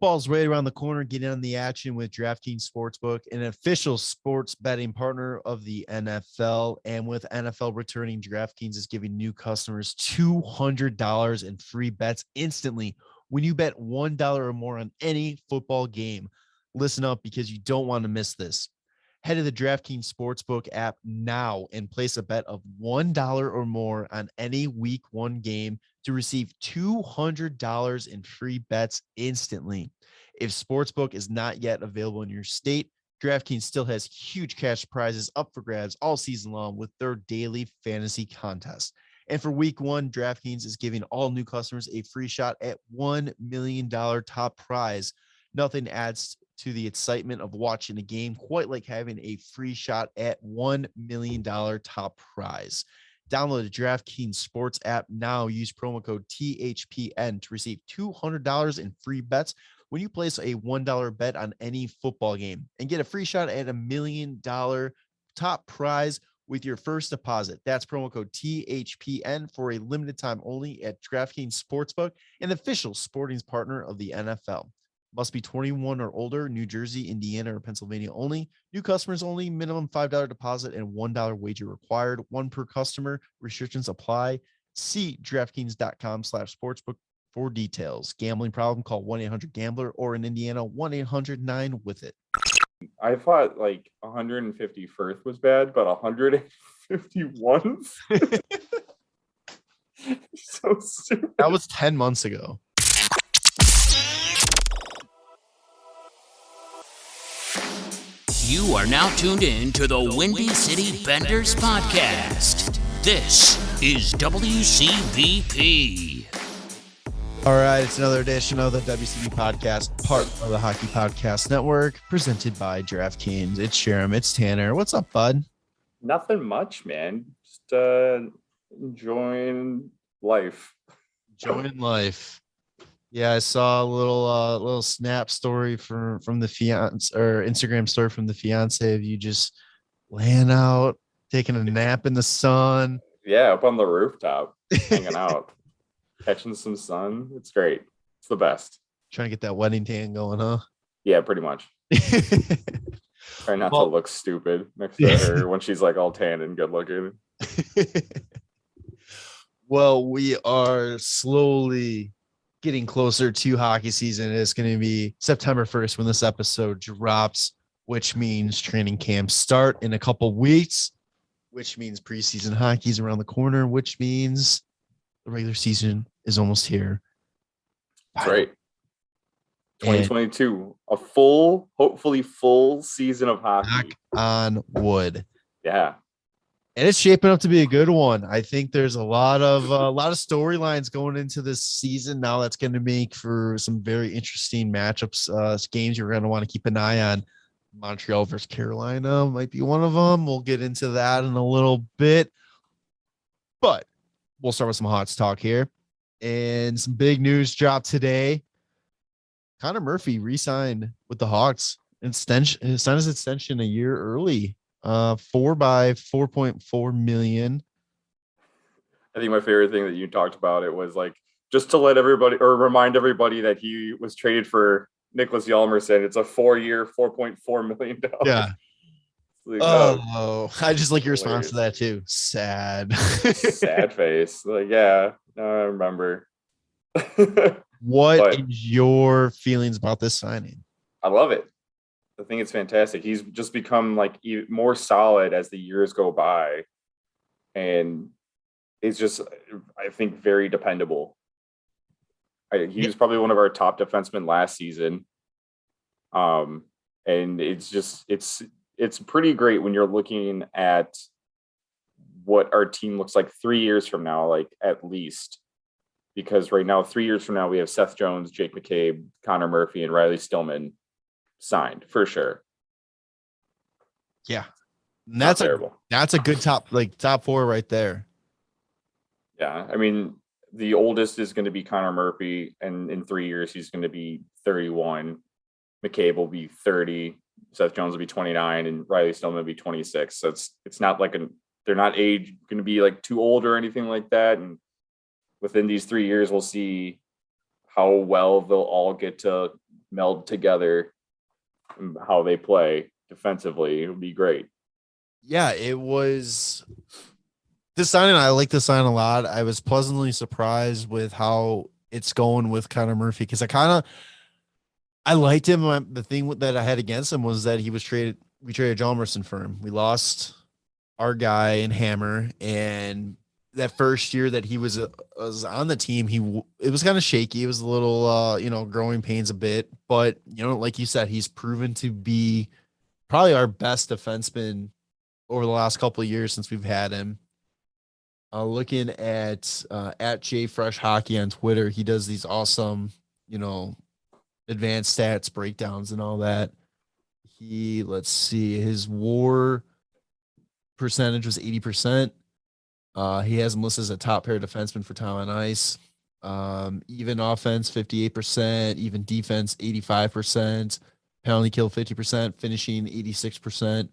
Football's right around the corner. Get in on the action with DraftKings Sportsbook, an official sports betting partner of the NFL. And with NFL returning, DraftKings is giving new customers $200 in free bets instantly when you bet $1 or more on any football game. Listen up, because you don't want to miss this. Head to the DraftKings Sportsbook app now and place a bet of $1 or more on any Week 1 game to receive $200 in free bets instantly. If Sportsbook is not yet available in your state, DraftKings still has huge cash prizes up for grabs all season long with their daily fantasy contest. And for Week 1, DraftKings is giving all new customers a free shot at $1 million top prize. Nothing adds to the excitement of watching a game quite like having a free shot at $1 million top prize. Download the DraftKings Sports app now. Use promo code THPN to receive $200 in free bets when you place a $1 bet on any football game and get a free shot at $1 million top prize with your first deposit. That's promo code THPN for a limited time only at DraftKings Sportsbook, an official sporting partner of the NFL. Must be 21 or older, New Jersey, Indiana, or Pennsylvania only. New customers only. Minimum $5 deposit and $1 wager required. One per customer. Restrictions apply. See DraftKings.com/sportsbook for details. Gambling problem? Call 1-800-GAMBLER or in Indiana, 1-800-9-WITH-IT. I thought like 151st was bad, but 151th? So stupid. That was 10 months ago. You are now tuned in to the Windy City Benders podcast. This is WCBP. All right, it's another edition of the WCB podcast, part of the Hockey Podcast Network, presented by DraftKings. It's Jarom, it's Tanner. What's up, bud? Nothing much, man. Just enjoying life. Enjoying life. Yeah, I saw a little snap story from the fiance, or Instagram story from the fiance of you just laying out, taking a nap in the sun. Yeah, up on the rooftop, hanging out, catching some sun. It's great. It's the best. Trying to get that wedding tan going, huh? Yeah, pretty much. Try not to look stupid next to her when she's like all tan and good looking. Well, we are slowly getting closer to hockey season. It's going to be September 1st when this episode drops, which means training camps start in a couple weeks, which means preseason hockey is around the corner, which means the regular season is almost here. That's right. 2022, a hopefully full season of hockey. Knock on wood. Yeah. And it's shaping up to be a good one. I think there's a lot of storylines going into this season now that's going to make for some very interesting matchups, games you're going to want to keep an eye on. Montreal versus Carolina might be one of them. We'll get into that in a little bit. But we'll start with some Hawks talk here. And some big news dropped today. Connor Murphy re-signed with the Hawks. Signed his extension a year early. 4 by $4.4 million. I think my favorite thing that you talked about it was like just to let everybody or remind everybody that he was traded for Nicolas Beaudin. It's a 4-year, $4.4 million. Yeah. Like, I just like your response to that too. Sad. Sad face. Like, yeah, no, I remember. What is your feelings about this signing? I love it. I think it's fantastic. He's just become like even more solid as the years go by. And it's just, I think, very dependable. He was probably one of our top defensemen last season. And it's just, it's pretty great when you're looking at what our team looks like 3 years from now, like at least. Because right now, 3 years from now, we have Seth Jones, Jake McCabe, Connor Murphy, and Riley Stillman signed for sure. Yeah. And that's terrible. That's a good top 4 right there. Yeah. I mean, the oldest is going to be Connor Murphy, and in 3 years, he's going to be 31. McCabe will be 30. Seth Jones will be 29, and Riley Stillman will be 26. So it's not like they're not going to be like too old or anything like that. And within these 3 years, we'll see how well they'll all get to meld together and how they play defensively, it would be great. Yeah, it was this signing. I like the sign a lot. I was pleasantly surprised with how it's going with Connor Murphy because I liked him. The thing that I had against him was that we traded Jaroms for him. We lost our guy in Hammer, and that first year that he was on the team, it was kind of shaky. It was a little, growing pains a bit, but like you said, he's proven to be probably our best defenseman over the last couple of years since we've had him. Looking at JFresh Hockey on Twitter, he does these awesome, advanced stats breakdowns and all that. Let's see, his WAR percentage was 80%. He has him listed as a top pair defenseman for time on ice. Even offense, 58%. Even defense, 85%. Penalty kill, 50%. Finishing, 86%.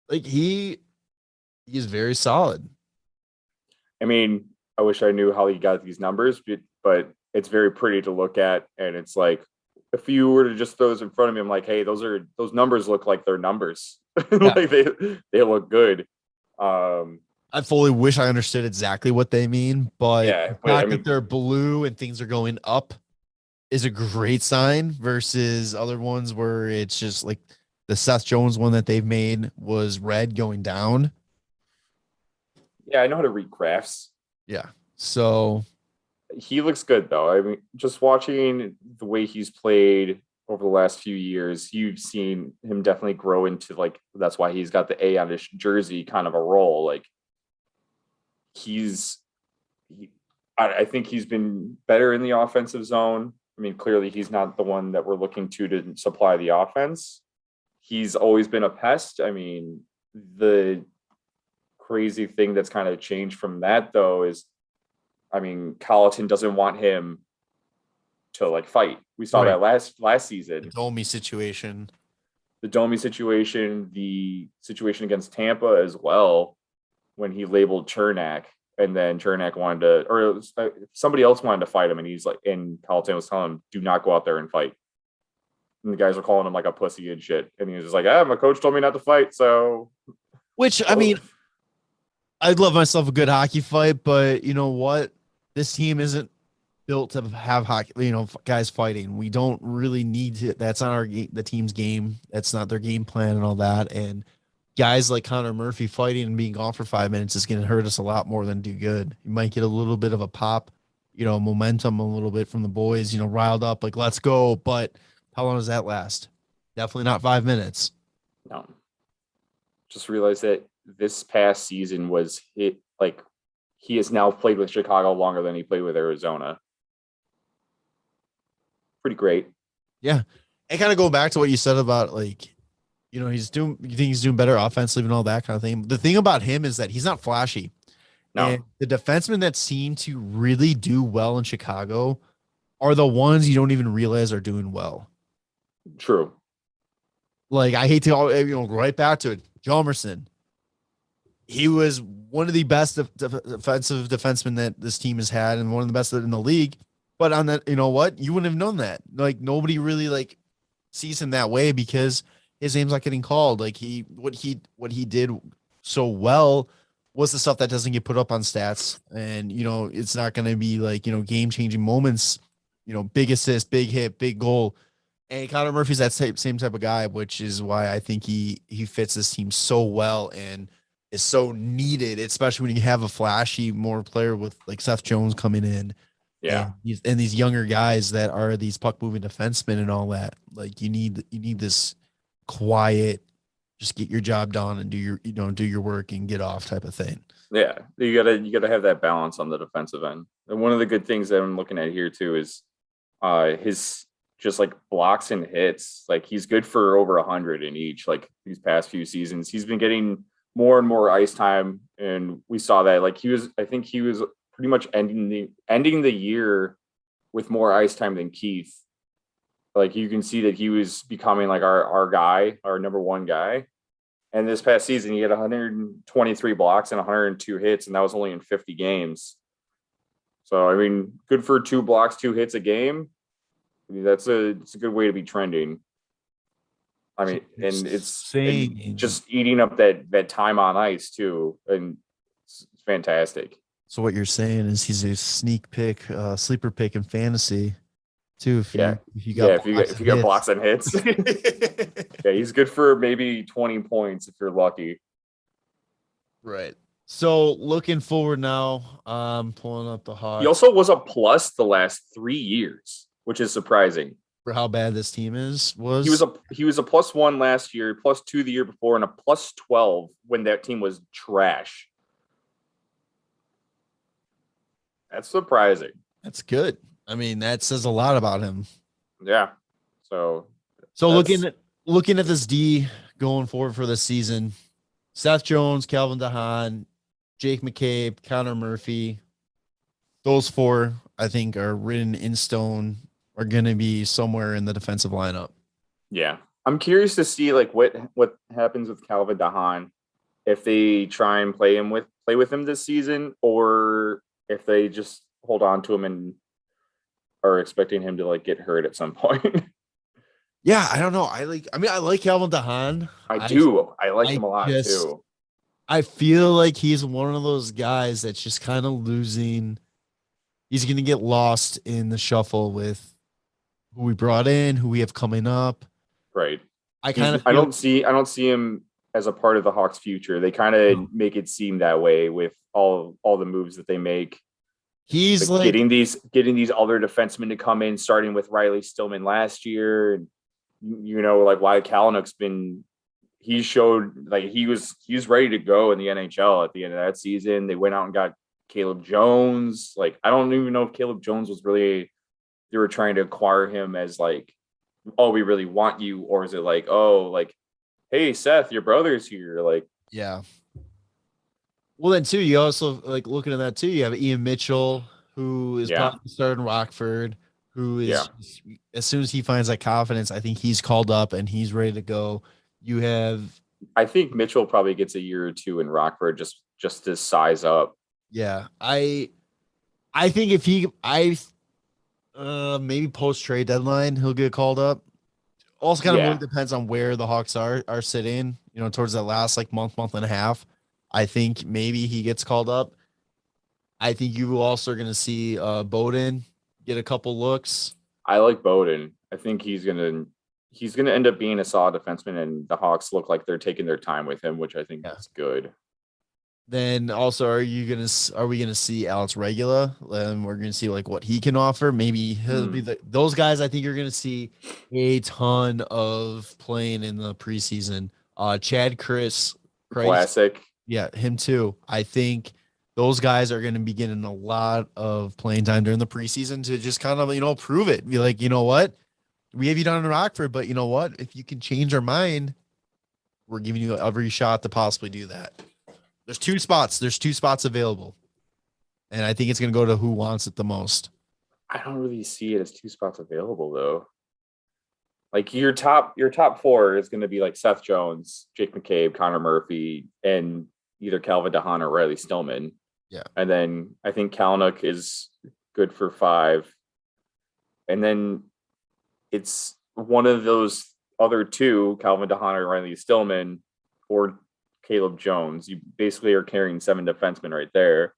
Like he is very solid. I mean, I wish I knew how he got these numbers, but it's very pretty to look at. And it's like, if you were to just throw those in front of me, I'm like, hey, those numbers look like they're numbers. Yeah. Like they look good. I fully wish I understood exactly what they mean, but yeah, the fact that they're blue and things are going up is a great sign versus other ones where it's just like the Seth Jones one that they've made was red going down. Yeah, I know how to read graphs. Yeah. So he looks good though. I mean, just watching the way he's played over the last few years, you've seen him definitely grow into like, that's why he's got the A on his jersey kind of a role. Like I think he's been better in the offensive zone. I mean, clearly he's not the one that we're looking to supply the offense. He's always been a pest. I mean, the crazy thing that's kind of changed from that though is, I mean, Colleton doesn't want him to like fight. We saw that last season. The Domi situation, the situation against Tampa as well, when he labeled Chernak, and then Chernak wanted to, or somebody else wanted to fight him, and he's like, and Colleton was telling him, do not go out there and fight. And the guys are calling him like a pussy and shit. And he was just like, my coach told me not to fight. So, I mean, I'd love myself a good hockey fight, but you know what? This team isn't built to have hockey, guys fighting. We don't really need to. That's not the team's game. That's not their game plan and all that. And guys like Connor Murphy fighting and being gone for 5 minutes is going to hurt us a lot more than do good. You might get a little bit of a pop, momentum a little bit from the boys, riled up, like, let's go. But how long does that last? Definitely not 5 minutes. No. Just realized that this past season was hit, like, he has now played with Chicago longer than he played with Arizona. Pretty great. Yeah. And kind of going back to what you said about, like, you think he's doing better offensively and all that kind of thing. The thing about him is that he's not flashy. No. And the defensemen that seem to really do well in Chicago are the ones you don't even realize are doing well. True. Like, I hate to, go right back to it. Hjalmarsson. He was one of the best defensive defensemen that this team has had, and one of the best in the league. But on that, you know what? You wouldn't have known that. Like, nobody really like sees him that way because his name's not getting called. Like, what he did so well was the stuff that doesn't get put up on stats, and it's not going to be like game changing moments. Big assist, big hit, big goal. And Connor Murphy's that same type of guy, which is why I think he fits this team so well and is so needed, especially when you have a flashy more player with like Seth Jones coming in. Yeah. And these younger guys that are these puck moving defensemen and all that. Like, you need this quiet, just get your job done and do your work and get off type of thing. Yeah. You gotta have that balance on the defensive end. And one of the good things that I'm looking at here too is his just like blocks and hits. Like, he's good for over 100 in each, like these past few seasons. He's been getting more and more ice time. And we saw that, like, I think he was pretty much ending the year with more ice time than Keith. Like, you can see that he was becoming like our guy, our number one guy. And this past season, he had 123 blocks and 102 hits, and that was only in 50 games. So, I mean, good for 2 blocks, 2 hits a game. I mean, it's a good way to be trending. I mean, and Insane. just eating up that time on ice too, and it's fantastic. So what you're saying is he's a sneak pick, sleeper pick in fantasy too. If you got if you got blocks and hits, yeah, he's good for maybe 20 points if you're lucky. Right. So looking forward now, pulling up the Hawks. He also was a plus the last 3 years, which is surprising for how bad this team was. He was a +1 last year, +2 the year before, and a +12 when that team was trash. That's surprising. That's good. I mean, that says a lot about him. Yeah. So looking at this D going forward for the season, Seth Jones, Calvin DeHaan, Jake McCabe, Connor Murphy, those four I think are written in stone, are going to be somewhere in the defensive lineup. Yeah. I'm curious to see like what happens with Calvin DeHaan, if they try and play with him this season, or if they just hold on to him and are expecting him to like get hurt at some point. Yeah, I don't know. I like Calvin DeHaan. I like him a lot too. I feel like he's one of those guys that's just kind of losing. He's going to get lost in the shuffle with who we brought in, who we have coming up. Right. I don't see him as a part of the Hawks' future. They kind of make it seem that way with all the moves that they make. He's like getting these other defensemen to come in, starting with Riley Stillman last year, and like Wyatt Kalynuk's he showed like he was ready to go in the NHL at the end of that season. They went out and got Caleb Jones. Like, I don't even know if Caleb Jones was really, they were trying to acquire him as like, oh, we really want you, or is it like, oh, like, hey, Seth, your brother's here, like, yeah. Well, then too, you also like looking at that too. You have Ian Mitchell, who is probably starting Rockford, who is as soon as he finds that confidence, I think he's called up and he's ready to go. I think Mitchell probably gets a year or two in Rockford just to size up. Yeah, I think if maybe post trade deadline he'll get called up. Also, kind of really depends on where the Hawks are sitting. Towards that last like month and a half. I think maybe he gets called up. I think you also are going to see Beaudin get a couple looks. I like Beaudin. I think he's going to end up being a solid defenseman, and the Hawks look like they're taking their time with him, which I think is good. Then also, are we going to see Alex Regula? And we're going to see like what he can offer. Maybe he'll be those guys. I think you're going to see a ton of playing in the preseason. Chad Chris, classic. Yeah, him too. I think those guys are going to be getting a lot of playing time during the preseason to just kind of, prove it. Be like, you know what? We have you down in Rockford, but you know what? If you can change our mind, we're giving you every shot to possibly do that. There's two spots available. And I think it's going to go to who wants it the most. I don't really see it as 2 spots available though. Like your top 4 is going to be like Seth Jones, Jake McCabe, Connor Murphy, and either Calvin DeHaan or Riley Stillman. Yeah. And then I think Kalynuk is good for 5. And then it's one of those other 2, Calvin DeHaan or Riley Stillman, or Caleb Jones. You basically are carrying 7 defensemen right there.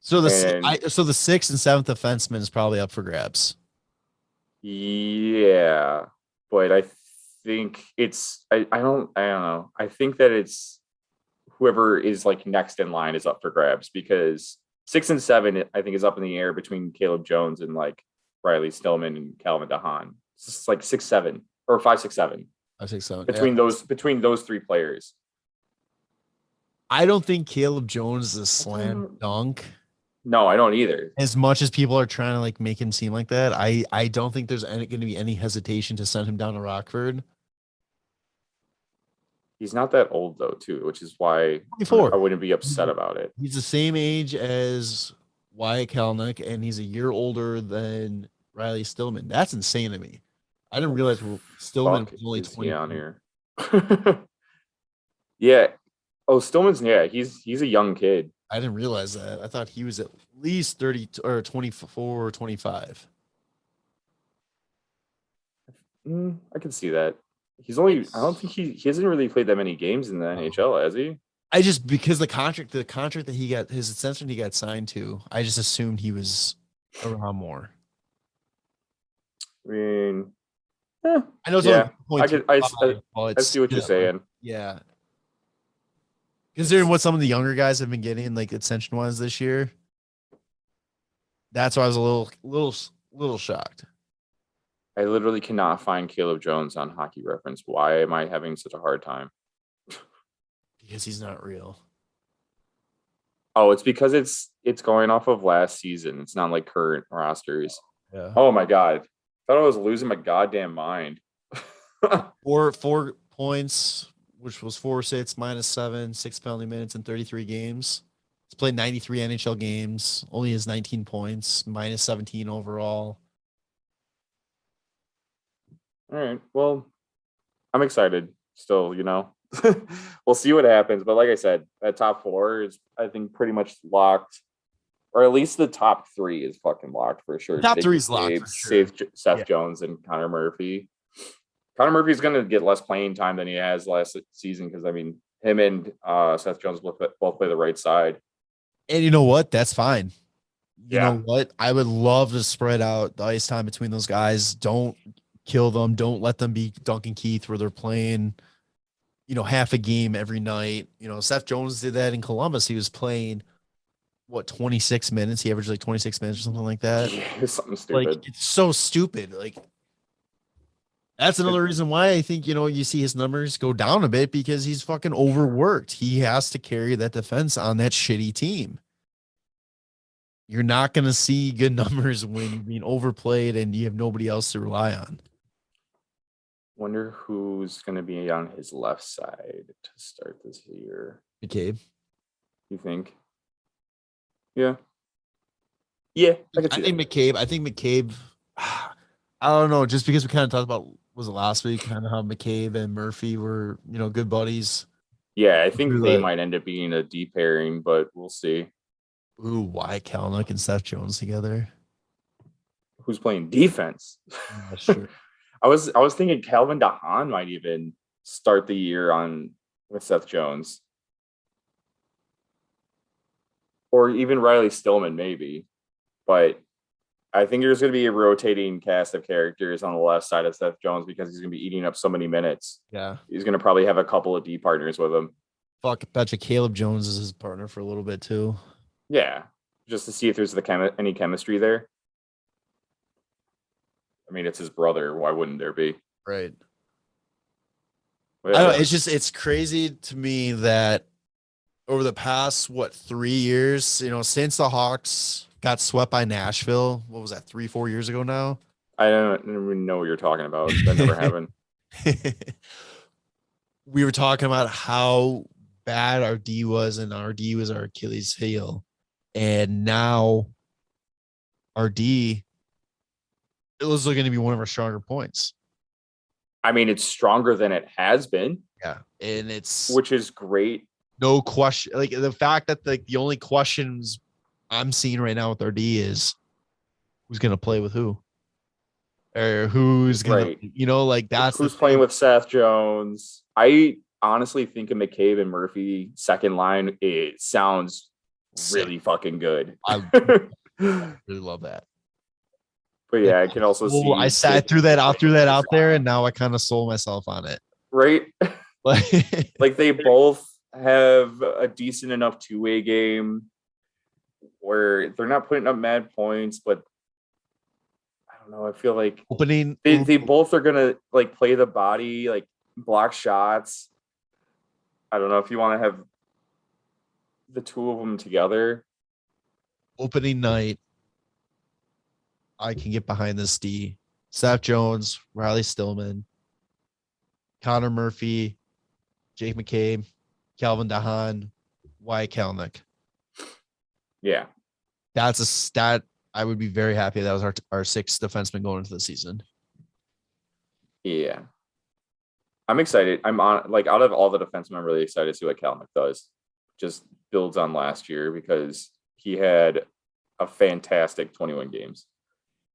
So the 6th and 7th defenseman is probably up for grabs. Yeah, but I think it's I don't know. I think that it's whoever is like next in line is up for grabs, because 6 and 7 I think is up in the air between Caleb Jones and like Riley Stillman and Calvin DeHaan. It's just like 6, 7 or 5, 6, 7. 5, 6, 7 between those 3 players. I don't think Caleb Jones is a slam dunk. No, I don't either. As much as people are trying to like make him seem like that, I don't think there's going to be any hesitation to send him down to Rockford. He's not that old though, too, which is why 24. I wouldn't be upset about it. He's the same age as Wyatt Kalynuk, and he's a year older than Riley Stillman. That's insane to me. I didn't realize Stillman was only 20 on here. Yeah. Oh, Stillman's he's a young kid. I didn't realize that. I thought he was at least 30 or 24 or 25. I can see that. I don't think he hasn't really played that many games in the NHL, has he? I just, because the contract that he got, his extension he got signed to, I just assumed he was around more. I mean, I know it's only I see what you're saying. Yeah. Considering what some of the younger guys have been getting, like extension wise this year, that's why I was a little shocked. I literally cannot find Caleb Jones on Hockey Reference. Why am I having such a hard time? Because he's not real. Oh, it's because it's going off of last season. It's not like current rosters. Yeah. Oh my God. I thought I was losing my goddamn mind. 4 points, which was 4 assists, -7, 6 penalty minutes in 33 games. He's played 93 NHL games, only has 19 points, -17 overall. All right. Well, I'm excited still, We'll see what happens. But like I said, that top 4 is, I think, pretty much locked. Or at least the top 3 is fucking locked for sure. Top 3 is locked for sure. Save Seth Jones and Connor Murphy. Connor Murphy's going to get less playing time than he has last season because, I mean, him and Seth Jones both play the right side. And you know what? That's fine. You Yeah. know what? I would love to spread out the ice time between those guys. Don't kill them. Don't let them be Duncan Keith where they're playing, half a game every night. Seth Jones did that in Columbus. He was playing, 26 minutes? He averaged like 26 minutes or something like that. Yeah, something stupid. Like, it's so stupid. Like, that's another reason why I think, you see his numbers go down a bit because he's fucking overworked. He has to carry that defense on that shitty team. You're not going to see good numbers when you're being overplayed and you have nobody else to rely on. Wonder who's going to be on his left side to start this year. McCabe. You think? Yeah. Yeah, I think McCabe. I don't know. Just because we kind of talked about, was it last week, kind of how McCabe and Murphy were, good buddies. Yeah, I think they might end up being a deep pairing, but we'll see. Ooh, Wyatt Kalynuk and Seth Jones together. Who's playing defense? That's true. I was thinking Calvin Haan might even start the year with Seth Jones. Or even Riley Stillman, maybe. But I think there's going to be a rotating cast of characters on the left side of Seth Jones because he's going to be eating up so many minutes. Yeah. He's going to probably have a couple of D partners with him. Fuck, I bet you Caleb Jones is his partner for a little bit too. Yeah. Just to see if there's any chemistry there. I mean, it's his brother. Why wouldn't there be? Right. Yeah. I don't know, it's crazy to me that over the past 3 years, since the Hawks got swept by Nashville, what was that, 3-4 years ago now? I don't even know what you're talking about. That never happened. We were talking about how bad our D was, and our D was our Achilles heel. And now our D, it was going to be one of our stronger points. I mean, it's stronger than it has been. Yeah. And which is great. No question. Like, the fact that the only questions I'm seeing right now with our D is who's going to play with who, or who's going to, that's who's playing with Seth Jones. I honestly think of McCabe and Murphy second line. It sounds really fucking good. I really love that. But yeah, I can also see. I threw that out there, and now I kind of sold myself on it. Right. Like they both have a decent enough two-way game where they're not putting up mad points, but I don't know. I feel like they both are gonna play the body, block shots. I don't know if you want to have the two of them together. Opening night, I can get behind this D. Seth Jones, Riley Stillman, Connor Murphy, Jake McCabe, Calvin Haan, Wyatt Kalynuk. Yeah. That's a stat. I would be very happy that was our sixth defenseman going into the season. Yeah. I'm excited. I'm on, out of all the defensemen, I'm really excited to see what Kalynuk does. Just builds on last year because he had a fantastic 21 games.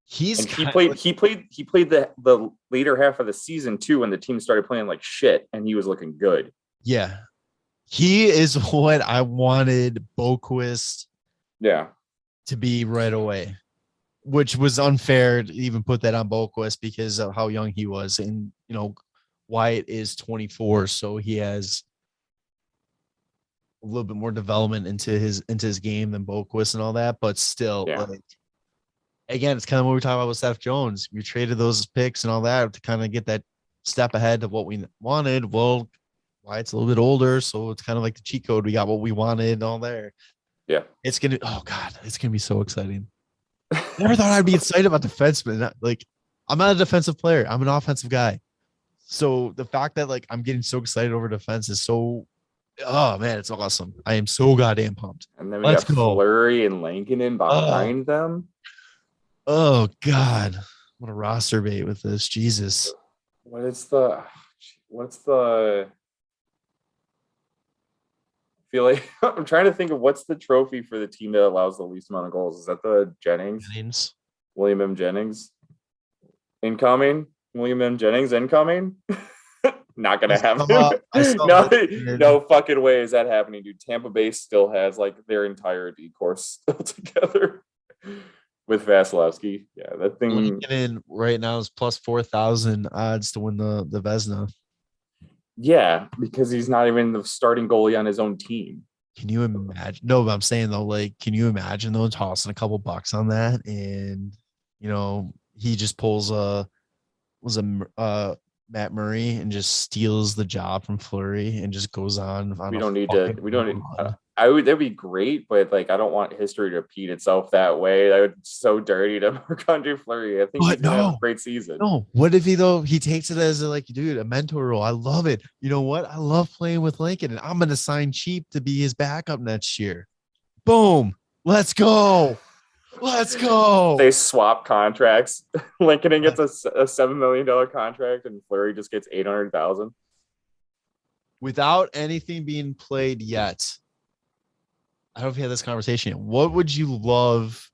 He's And he played the later half of the season too, when the team started playing like shit, and he was looking good. Yeah. He is what I wanted Boquist to be right away, which was unfair to even put that on Boquist because of how young he was. And, Wyatt is 24, so he has a little bit more development into his game than Boquist and all that. But still, again, it's kind of what we talked about with Seth Jones. We traded those picks and all that to kind of get that step ahead of what we wanted. Well, Wyatt's a little bit older, so it's kind of like the cheat code. We got what we wanted and all there. Yeah. It's going to be so exciting. Never thought I'd be excited about defensemen. Like, I'm not a defensive player. I'm an offensive guy. So the fact that like I'm getting so excited over defense is so, oh man, it's awesome. I am so goddamn pumped. And then we got Fleury and Lankinen behind them. Oh God, what a roster bait with this. Jesus. What's the I feel like I'm trying to think of what's the trophy for the team that allows the least amount of goals. Is that the Jennings? William M. Jennings incoming. William M. Jennings incoming. Not gonna happen. No fucking way is that happening, dude. Tampa Bay still has like their entire D-course still together with Vasilevsky. Yeah, that thing Lincoln right now is plus 4,000 odds to win the Vezina. Yeah, because he's not even the starting goalie on his own team. Can you imagine? No, but I'm saying though, like, can you imagine though tossing a couple bucks on that, and he just pulls Matt Murray and just steals the job from Fleury and just goes on. We don't need. That'd be great, but like I don't want history to repeat itself that way. That would be so dirty to Marc-Andre Fleury. I think he's gonna have a great season. No, what if he takes it as a mentor role? I love it. You know what? I love playing with Lincoln, and I'm gonna sign cheap to be his backup next year. Boom. Let's go. They swap contracts. Lincoln gets a $7 million contract, and Fleury just gets $800,000 without anything being played yet. I don't know if you had this conversation yet. What would you love?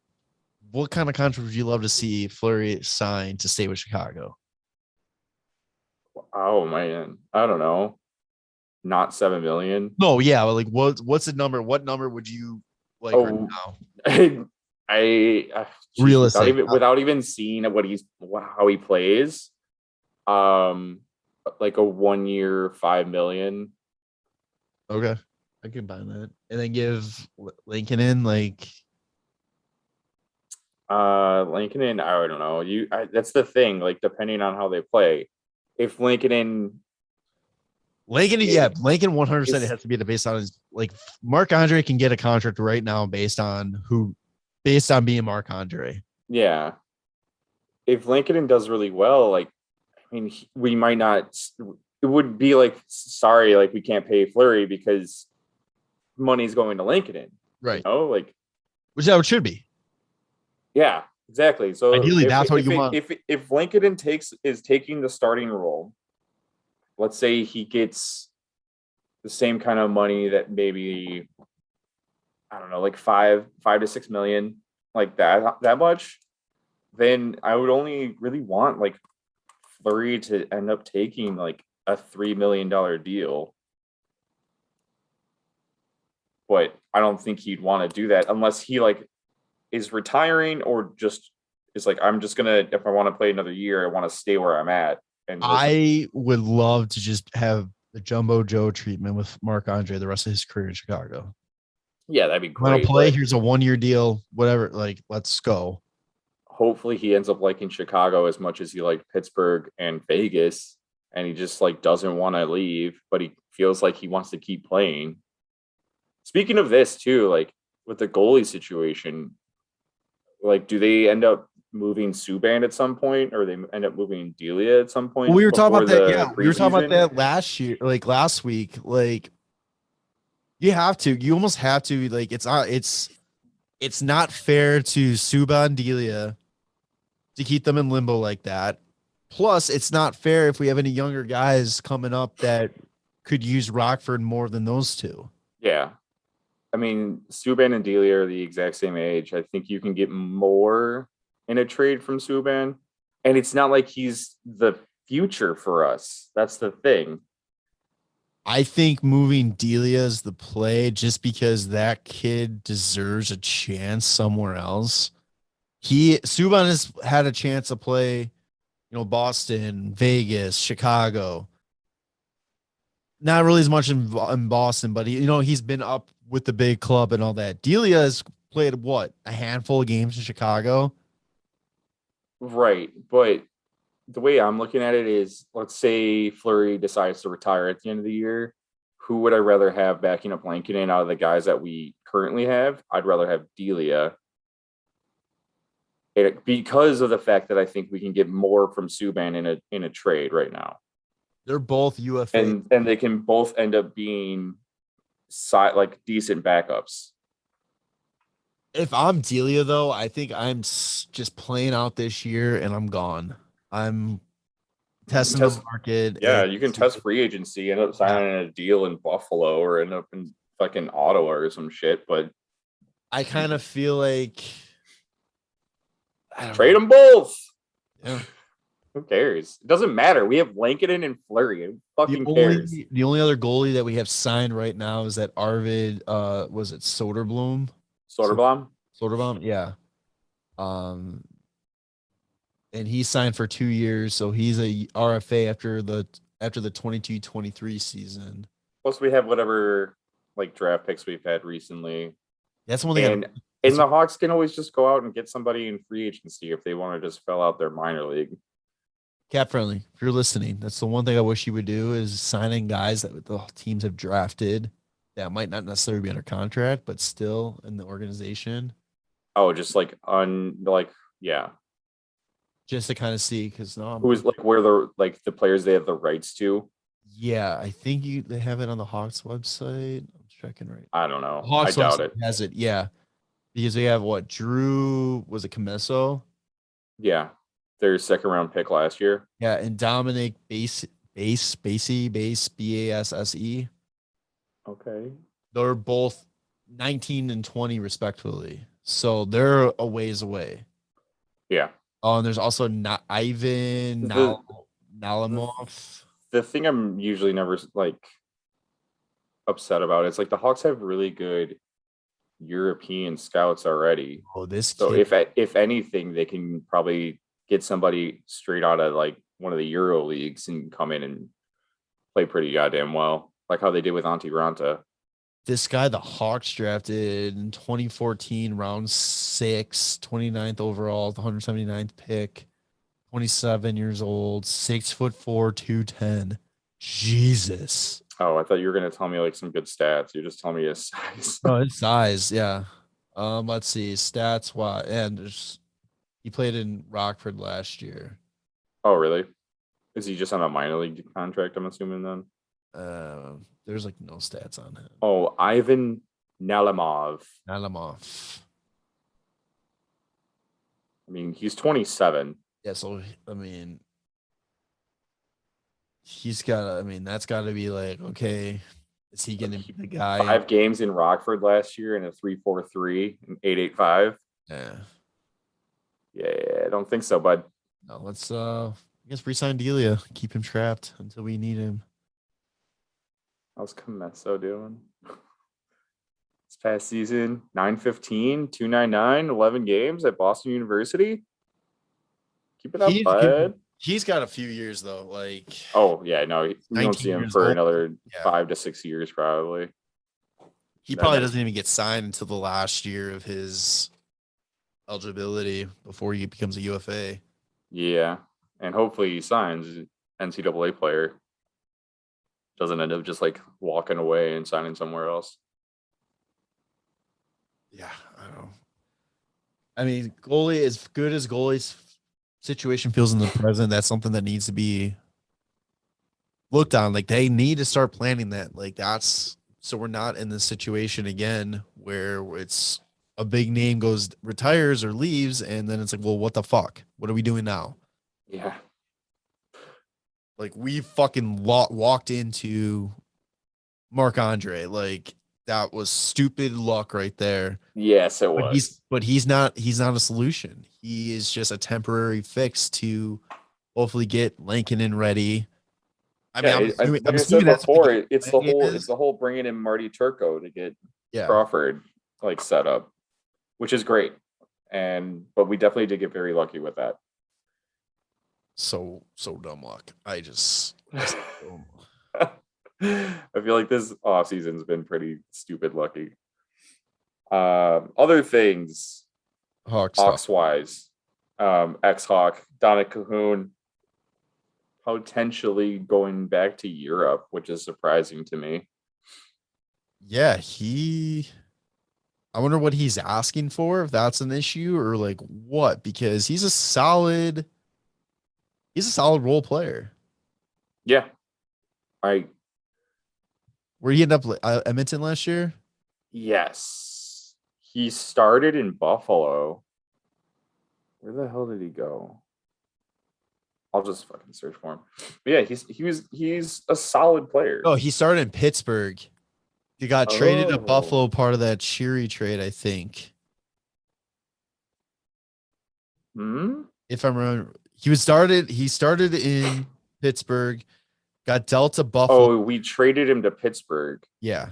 What kind of contract would you love to see Fleury sign to stay with Chicago? Oh man, I don't know. Not $7 million. No, yeah, but like what's the number? What number would you like right now? Realistic, without even seeing how he plays, like a 1 year, $5 million. Okay, I can buy that, and then give Lankinen Lankinen. I don't know. That's the thing. Like depending on how they play, if Lankinen, Lincoln 100% has to be based on his Marc-Andre can get a contract right now based on being Marc-Andre. Yeah. If Lankinen does really well, we might not. It would be sorry, we can't pay Fleury because money's going to Lankinen, right? Which that should be. Yeah, exactly. So ideally, that's what you want. If Lankinen is taking the starting role, let's say he gets the same kind of money that maybe, I don't know, $5 to $6 million, that much, then I would only really want Fleury to end up taking a $3 million deal. But I don't think he'd want to do that unless he is retiring or just is I'm just gonna, if I want to play another year, I want to stay where I'm at. And I would love to just have the Jumbo Joe treatment with Marc-Andre the rest of his career in Chicago. Yeah, that'd be great. Want to play? Here's a 1 year deal, whatever. Let's go. Hopefully he ends up liking Chicago as much as he liked Pittsburgh and Vegas, and he just doesn't want to leave, but he feels like he wants to keep playing. Speaking of this too, with the goalie situation, do they end up moving Subban at some point, or they end up moving Delia at some point? Well, we were talking about that. Yeah, we were talking about that last week. You almost have to. It's not fair to Subban, Delia to keep them in limbo like that. Plus, it's not fair if we have any younger guys coming up that could use Rockford more than those two. Yeah. I mean, Subban and Delia are the exact same age. I think you can get more in a trade from Subban. And it's not like he's the future for us. That's the thing. I think moving Delia is the play just because that kid deserves a chance somewhere else. Subban has had a chance to play, Boston, Vegas, Chicago. Not really as much in Boston, but he's been up with the big club and all that. Delia has played a handful of games in Chicago. Right. But the way I'm looking at it is, let's say Fleury decides to retire at the end of the year. Who would I rather have backing up Lankinen out of the guys that we currently have? I'd rather have Delia. Because of the fact that I think we can get more from Subban in a trade right now. They're both UFA. And they can both end up being decent backups. If I'm Delia, though, I think I'm just playing out this year and I'm gone. I'm testing the market. Yeah, you can test free agency, end up signing a deal in Buffalo or end up in fucking Ottawa or some shit. But I kind of feel like trade them both. Yeah. Who cares? It doesn't matter. We have Lankinen and Fleury. Who fucking cares? The only other goalie that we have signed right now is that Arvid, was it Soderblom? Soderblom, yeah. And he signed for 2 years, so he's a RFA after the 22-23 season. Plus, we have whatever draft picks we've had recently. That's one thing. And the Hawks can always just go out and get somebody in free agency if they want to just fill out their minor league. Cap friendly, if you're listening, that's the one thing I wish you would do is signing guys that the teams have drafted that might not necessarily be under contract, but still in the organization. Oh, just yeah. Just to kind of see, because who's where the players they have the rights to. Yeah, I think they have it on the Hawks website. I'm checking right. I don't know. Hawks I doubt it. Has it? Yeah, because they have Drew was it Camiso? Yeah, their second round pick last year. Yeah, and Dominik Basse Basse. Okay. They're both 19 and 20 respectively, so they're a ways away. Yeah. Oh, and there's also not Ivan Nalimov. The thing I'm usually never upset about is the Hawks have really good European scouts already. If anything, they can probably get somebody straight out of one of the Euro leagues and come in and play pretty goddamn well, like how they did with Antti Ranta. This guy, the Hawks drafted in 2014, round 6, 29th overall, the 179th pick, 27 years old, 6'4", 210. Jesus. Oh, I thought you were going to tell me some good stats. You're just telling me his size. Oh, his size, yeah. Let's see, stats. Wow, and he played in Rockford last year. Oh, really? Is he just on a minor league contract? I'm assuming then. There's no stats on him. Oh, Ivan Nalimov. I mean, he's 27. Yeah, so he's got. That's got to be okay. Is he going to be the guy? 5 games in Rockford last year in a 3.43 and 8.85. Yeah. Yeah, I don't think so, bud. No, let's I guess re-sign Delia. Keep him trapped until we need him. How's Comesso doing? This past season, 915, 299, 11 games at Boston University. Keep it up, bud. He's got a few years though. Oh yeah, no, you don't see him for another 5 to 6 years probably. He probably doesn't even get signed until the last year of his eligibility before he becomes a UFA. Yeah, and hopefully he signs an NCAA player. Doesn't end up just walking away and signing somewhere else. Yeah, I don't know. Goalie, as good as goalie's situation feels in the present, that's something that needs to be looked on. They need to start planning that. That's so we're not in this situation again where it's a big name retires or leaves, and then it's well, what the fuck? What are we doing now? Yeah. We fucking walked into Marc-Andre. that was stupid luck right there. Yes, it was. He's not a solution. He is just a temporary fix to hopefully get Lankinen ready. I mean, like I said before, it's the whole bringing in Marty Turco to get Crawford like set up, which is great. But we definitely did get very lucky with that. So dumb luck. I feel like this offseason's been pretty stupid lucky. Other things, Hawks wise, ex-Hawk Dominik Kahun potentially going back to Europe, which is surprising to me. Yeah, I wonder what he's asking for, if that's an issue or like what, because he's a solid role player. Yeah. Where he ended up Edmonton last year? Yes. He started in Buffalo. Where the hell did he go? I'll just fucking search for him. But yeah, he's a solid player. Oh, he started in Pittsburgh. He got traded to Buffalo, part of that Sheary trade, I think. If I'm wrong, he started in Pittsburgh, got dealt to Buffalo. Oh, we traded him to Pittsburgh. Yeah.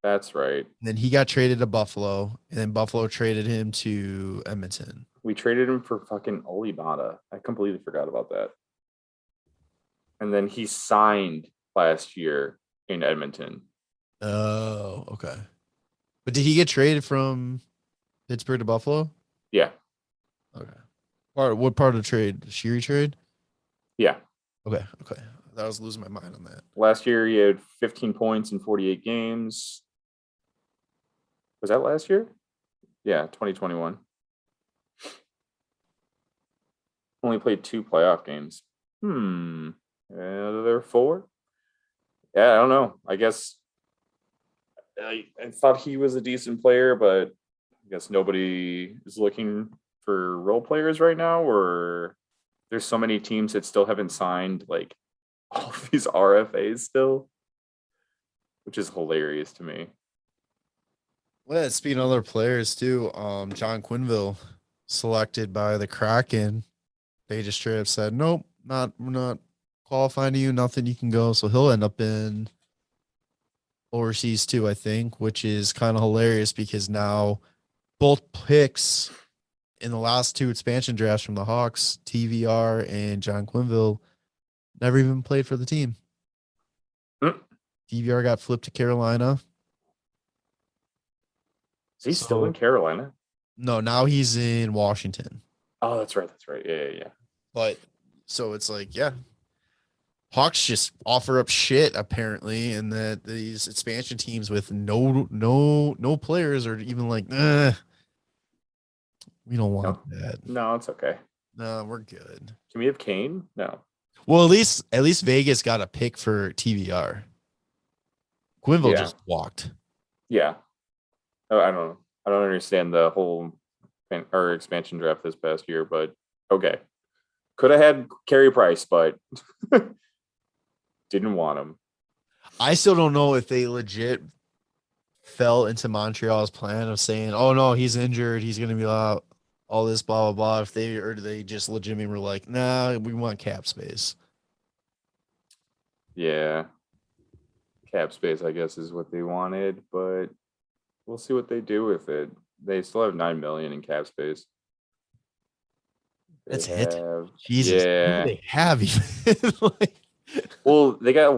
That's right. And then he got traded to Buffalo, and then Buffalo traded him to Edmonton. We traded him for fucking Olibana. I completely forgot about that. And then he signed last year in Edmonton. Oh, okay. But did he get traded from Pittsburgh to Buffalo? Yeah. Okay. What part of the trade? The Sheary trade? Yeah. Okay. I was losing my mind on that. Last year he had 15 points in 48 games. Was that last year? Yeah, 2021. Only played 2 playoff games. There 4? Yeah, I don't know. I guess I thought he was a decent player, but I guess nobody is looking for role players right now, or there's so many teams that still haven't signed like all of these RFAs still, which is hilarious to me. Well, speaking of other players too, John Quenneville selected by the Kraken. They just straight up said, nope, we're not qualifying you, nothing, you can go. So he'll end up in overseas too, I think, which is kind of hilarious because now both picks in the last 2 expansion drafts from the Hawks, TVR and John Quenneville, never even played for the team. TVR got flipped to Carolina. Is he still in Carolina? No, now he's in Washington. Oh, that's right. Yeah. But so it's like, yeah, Hawks just offer up shit apparently, and that these expansion teams with no players are even like, we don't want that. No, it's okay. No, we're good. Can we have Kane? No. Well, at least Vegas got a pick for TVR. Quenneville just walked. Yeah. I don't understand the whole expansion draft this past year, but okay. Could have had Carey Price, but didn't want him. I still don't know if they legit fell into Montreal's plan of saying, oh no, he's injured, he's gonna be out, all this blah blah blah. If they just legitimately were like, nah, we want cap space. Yeah. Cap space, I guess, is what they wanted, but we'll see what they do with it. They still have $9 million in cap space. That's it. Jesus, yeah. They have even. Well, they got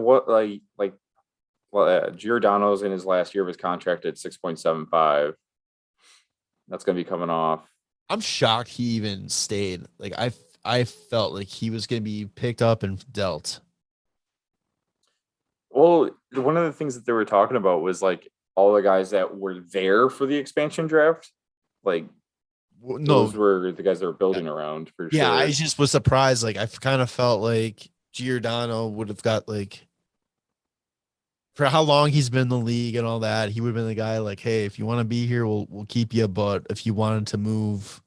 Giordano's in his last year of his contract at 6.75. That's gonna be coming off. I'm shocked he even stayed. Like I felt like he was gonna be picked up and dealt. Well, one of the things that they were talking about was like all the guys that were there for the expansion draft, like those were the guys that were building around for sure. Yeah, I just was surprised. Like I kind of felt like Giordano would have got like, for how long he's been in the league and all that, he would have been the guy like, hey, if you want to be here, we'll keep you. But if you wanted to move,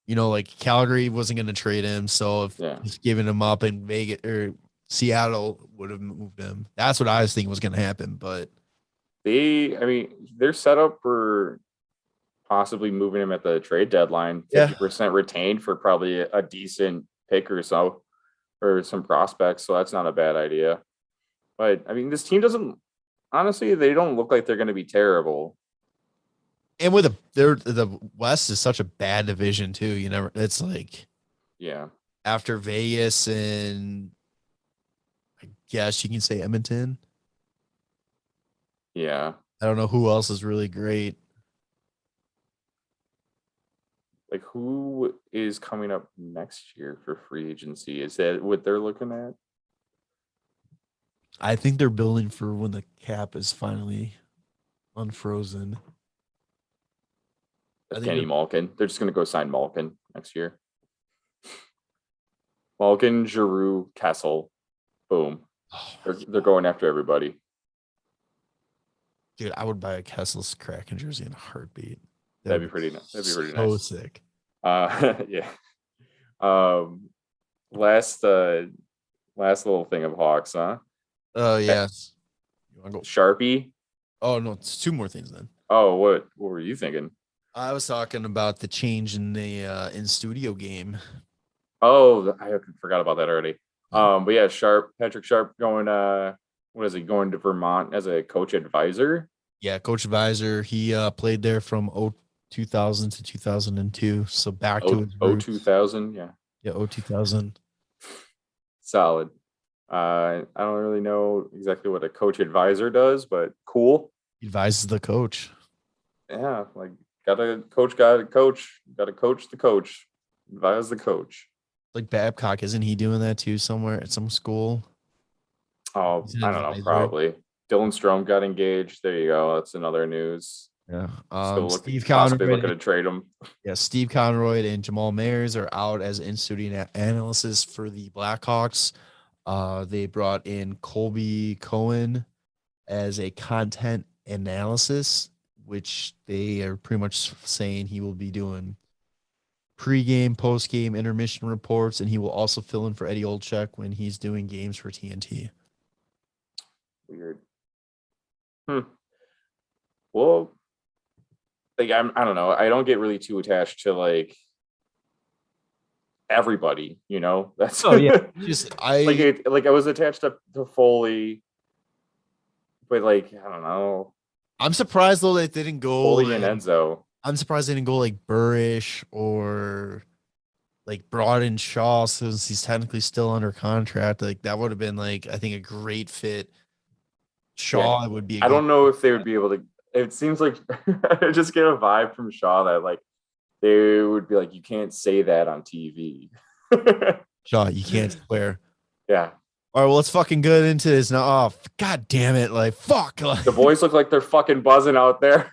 like Calgary wasn't going to trade him, so if he's giving him up in Vegas or Seattle would have moved him. That's what I was thinking was going to happen, but they're set up for possibly moving him at the trade deadline, 50% retained for probably a decent pick or so, or some prospects. So that's not a bad idea. But I mean, this team honestly, they don't look like they're going to be terrible. And with the West is such a bad division too. It's like, yeah, after Vegas and I guess you can say Edmonton. Yeah. I don't know who else is really great. Like, who is coming up next year for free agency? Is that what they're looking at? I think they're building for when the cap is finally unfrozen. Kenny Malkin. They're just going to go sign Malkin next year. Malkin, Giroux, Kessel. Boom. They're going after everybody. Dude, I would buy a Kessel's Kraken jersey in a heartbeat. That'd be pretty nice. That'd be pretty so nice. Sick. Yeah. Last little thing of Hawks, huh? Oh, yes. You want to go Sharpie? Oh, no, it's two more things then. Oh, what were you thinking? I was talking about the change in the in-studio game. Oh, I forgot about that already. But yeah, Patrick Sharp going going to Vermont as a coach advisor? Yeah, coach advisor. He played there from 2000 to 2002. So back to his roots. 2000, yeah. Yeah, 2000. Solid. I don't really know exactly what a coach advisor does, but cool. He advises the coach. Yeah, like gotta coach the coach, advise the coach. Like Babcock, isn't he doing that too somewhere at some school? Oh, I don't know, probably. Dylan Strome got engaged. There you go. That's another news. Yeah. Steve Conroyd looking to trade him. Yeah, Steve Konroyd and Jamal Mayers are out as in-studio analysts for the Blackhawks. They brought in Colby Cohen as a content analysis, which they are pretty much saying he will be doing pre-game, post-game, intermission reports, and he will also fill in for Eddie Olczyk when he's doing games for TNT. Weird. Well, like I don't know. I don't get really too attached to like everybody, That's I was attached to Foley, but like I don't know. I'm surprised though that they didn't go Foley and Enzo. I'm surprised they didn't go like Burish or like Broaden Shaw since he's technically still under contract. Like that would have been like I think a great fit. Shaw would be. I don't know if they would be able to. It seems like I just get a vibe from Shaw that like they would be like, you can't say that on TV. Shaw, you can't swear. Yeah. All right, well, let's fucking get into this now. Oh, god damn it! Like fuck. The boys look like they're fucking buzzing out there.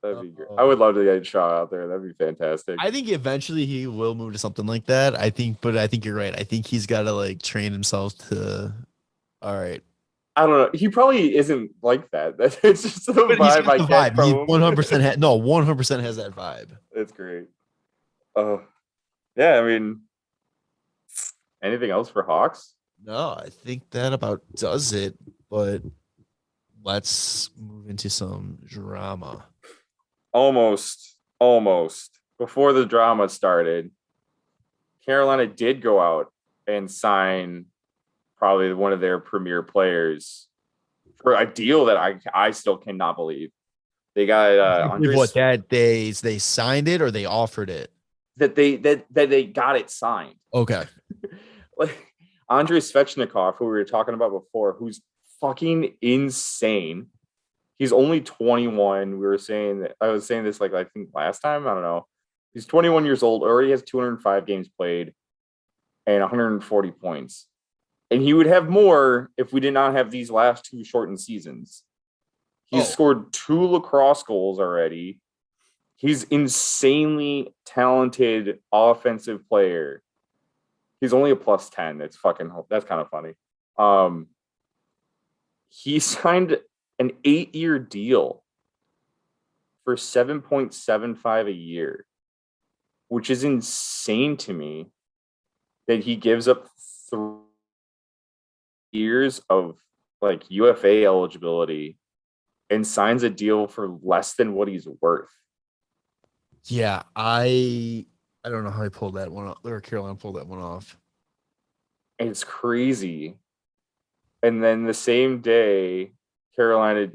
That'd be great. I would love to get Shaw out there. That'd be fantastic. I think eventually he will move to something like that. But I think you're right. I think he's got to like train himself to. All right. I don't know. He probably isn't like that. It's just the vibe I get from him. 100% 100% has that vibe. It's great. Oh, yeah. I mean, anything else for Hawks? No, I think that about does it. But let's move into some drama. Almost. Before the drama started, Carolina did go out and sign probably one of their premier players for a deal that I still cannot believe. They got they signed it or they offered it? That they got it signed. Okay. Like Andrei Svechnikov, who we were talking about before, who's fucking insane. He's only 21. I was saying this like I think last time. I don't know. He's 21 years old, already has 205 games played and 140 points. And he would have more if we did not have these last two shortened seasons. He's scored 2 lacrosse goals already. He's insanely talented offensive player. He's only a +10. That's kind of funny. He signed an 8-year deal for $7.75 a year, which is insane to me that he gives up 3 years of like UFA eligibility and signs a deal for less than what he's worth. Yeah, I don't know how he pulled that one off, or Carolina pulled that one off. It's crazy. And then the same day, Philadelphia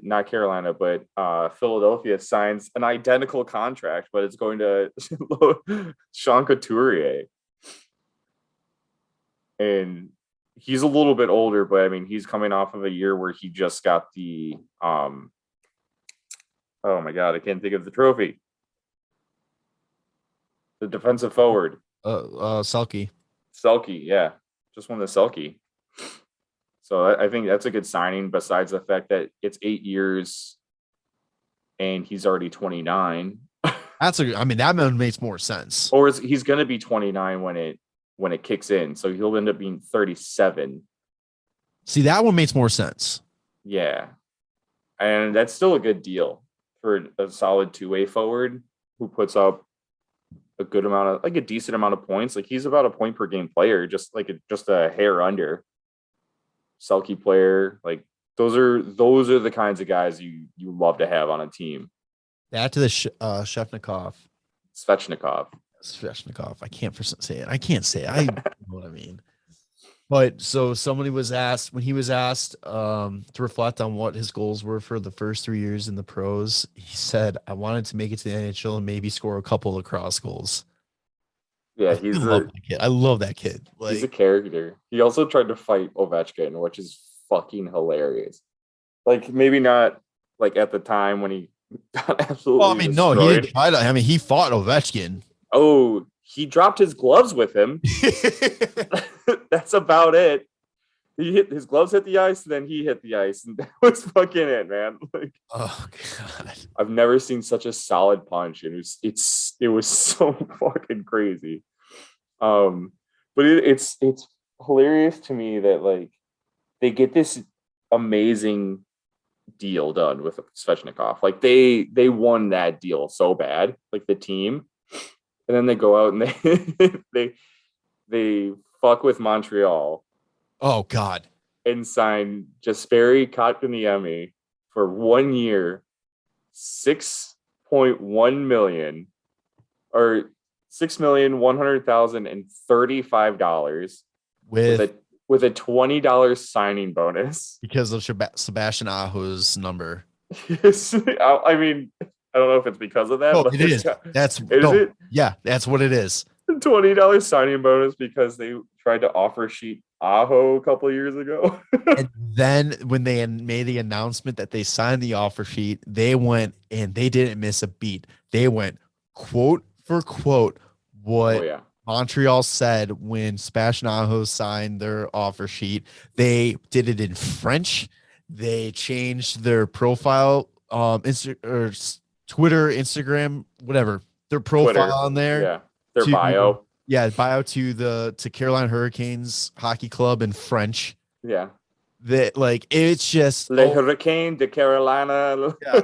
signs an identical contract, but it's going to Sean Couturier. And he's a little bit older, but I mean, he's coming off of a year where he just got the, oh my God, I can't think of the trophy. The defensive forward. Selke. Selke, yeah. Just won the Selke. So I think that's a good signing, besides the fact that it's 8 years and he's already 29. That one makes more sense. Or he's going to be 29 when it kicks in. So he'll end up being 37. See, that one makes more sense. Yeah. And that's still a good deal for a solid two-way forward who puts up a good amount of, like a decent amount of points. Like he's about a point per game player, just a hair under. Selke player, like those are the kinds of guys you love to have on a team. Back to the Svechnikov. I can't say it. I can't say it. I know what I mean. But so somebody was asked, when he was asked to reflect on what his goals were for the first 3 years in the pros, he said, "I wanted to make it to the NHL and maybe score a couple of cross goals." Yeah, I love that kid. Like, he's a character. He also tried to fight Ovechkin, which is fucking hilarious. Like maybe not like at the time when he got absolutely. Well, I mean, destroyed. no, he didn't try to. I mean, he fought Ovechkin. Oh, he dropped his gloves with him. That's about it. His gloves hit the ice, then he hit the ice, and that was fucking it, man. Like, oh God, I've never seen such a solid punch. It was so fucking crazy. But it's hilarious to me that like they get this amazing deal done with Svechnikov. Like they won that deal so bad, like the team, and then they go out and they fuck with Montreal. Oh God. And sign Jesperi Kotkaniemi for 1 year, $6.1 million or $6,100,035 with a $20 signing bonus because of Sebastian Aho's number. I mean, I don't know if it's because of that. No, but it is. It? Yeah, that's what it is. $20 signing bonus because they tried to offer sheet Aho a couple of years ago. And then when they made the announcement that they signed the offer sheet, they went and they didn't miss a beat. They went quote for quote what Montreal said when Sebastian Aho signed their offer sheet. They did it in French. They changed their profile, Twitter, Instagram, whatever, their profile Twitter. on there. Yeah. Their bio. Yeah, bio to Carolina Hurricanes Hockey Club in French. Yeah. That like it's just Les Hurricanes de Carolina. Yeah.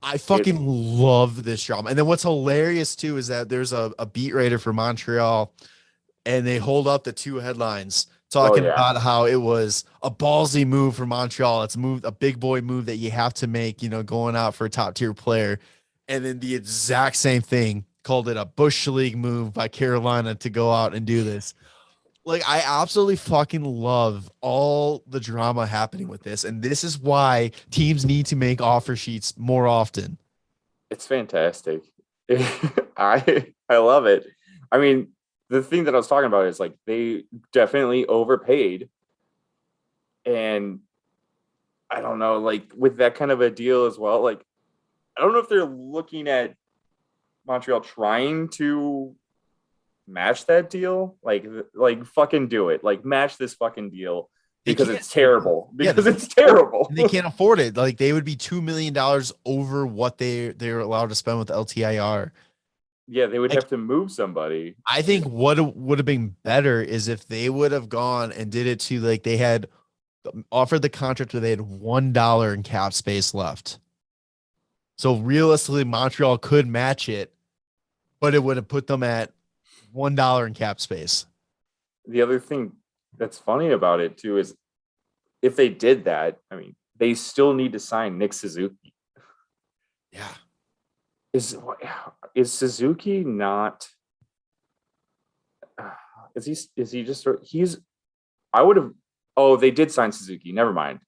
I fucking love this drama. And then what's hilarious too is that there's a beat writer for Montreal and they hold up the two headlines talking about how it was a ballsy move for Montreal. It's a big boy move that you have to make, going out for a top tier player. And then the exact same thing, called it a Bush League move by Carolina to go out and do this. Like, I absolutely fucking love all the drama happening with this. And this is why teams need to make offer sheets more often. It's fantastic. I love it. I mean, the thing that I was talking about is like they definitely overpaid. And I don't know, like with that kind of a deal as well, like I don't know if they're looking at Montreal trying to match that deal, like fucking do it, like match this fucking deal because it's terrible. It's terrible. They can't afford it. Like they would be $2 million over what they're allowed to spend with LTIR. Yeah, they would have to move somebody. I think what would have been better is if they would have gone and did it to like they had offered the contract where they had $1 in cap space left. So realistically, Montreal could match it, but it would have put them at $1 in cap space. The other thing that's funny about it too is if they did that, I mean, they still need to sign Nick Suzuki. Yeah. Is Suzuki not? Is he just? I would have. Oh, they did sign Suzuki. Never mind.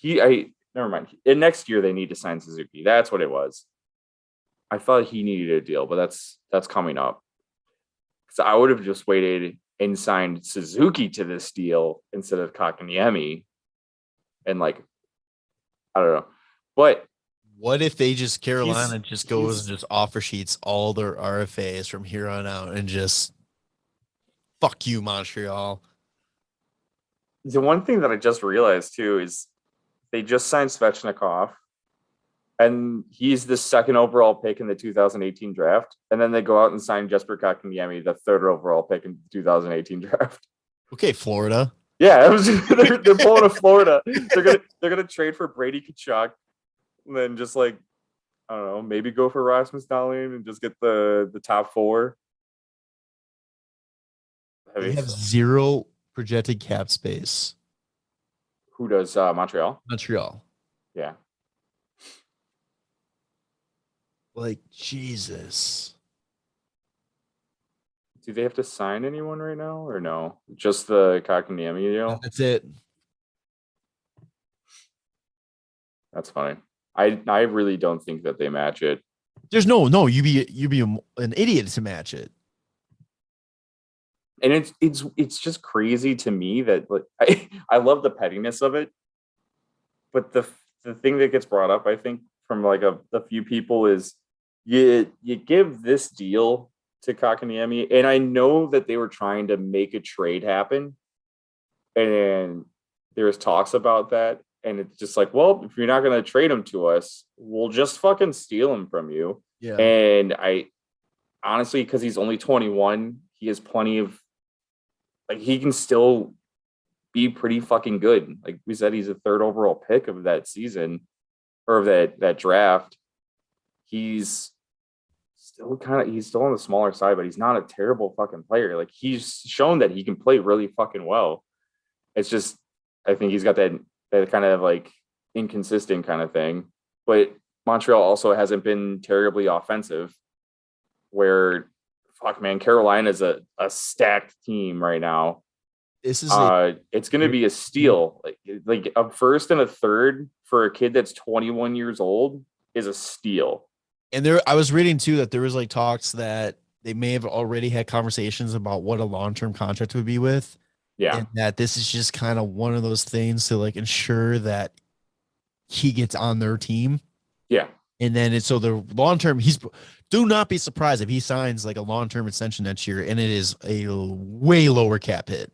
Never mind. And next year they need to sign Suzuki. That's what it was. I thought he needed a deal, but that's coming up. So I would have just waited and signed Suzuki to this deal instead of Kotkaniemi. And I don't know. But what if they just Carolina just goes and just offer sheets all their RFAs from here on out and just fuck you, Montreal? The one thing that I just realized too is they just signed Svechnikov, and he's the second overall pick in the 2018 draft. And then they go out and sign Jesper Kotkaniemi, the third overall pick in the 2018 draft. Okay, Florida. Yeah, they're pulling a Florida. They're gonna trade for Brady Tkachuk, and then just I don't know, maybe go for Rasmus Dahlin and just get the top four. They have zero projected cap space. Who does Montreal? Montreal. Yeah. Jesus. Do they have to sign anyone right now or no? Just the Kotkaniemi deal? That's it. That's funny. I really don't think that they match it. There's no. You'd be an idiot to match it. And it's just crazy to me that I love the pettiness of it, but the thing that gets brought up, I think, from a few people is you give this deal to Kotkaniemi, and I know that they were trying to make a trade happen, and there's talks about that, and it's just well, if you're not going to trade him to us, we'll just fucking steal him from you. Yeah. And I honestly, because he's only 21, he has plenty of he can still be pretty fucking good. Like we said, he's a third overall pick of that season or of that draft. He's still on the smaller side, but he's not a terrible fucking player. He's shown that he can play really fucking well. It's just, I think he's got that kind of inconsistent kind of thing. But Montreal also hasn't been terribly offensive, where fuck man, Carolina is a stacked team right now. This is it's going to be a steal. Like a first and a third for a kid that's 21 years old is a steal. And I was reading too that there was talks that they may have already had conversations about what a long-term contract would be with. Yeah. And that this is just kind of one of those things to ensure that he gets on their team. Yeah. And then so the long-term, do not be surprised if he signs a long-term extension next year and it is a way lower cap hit.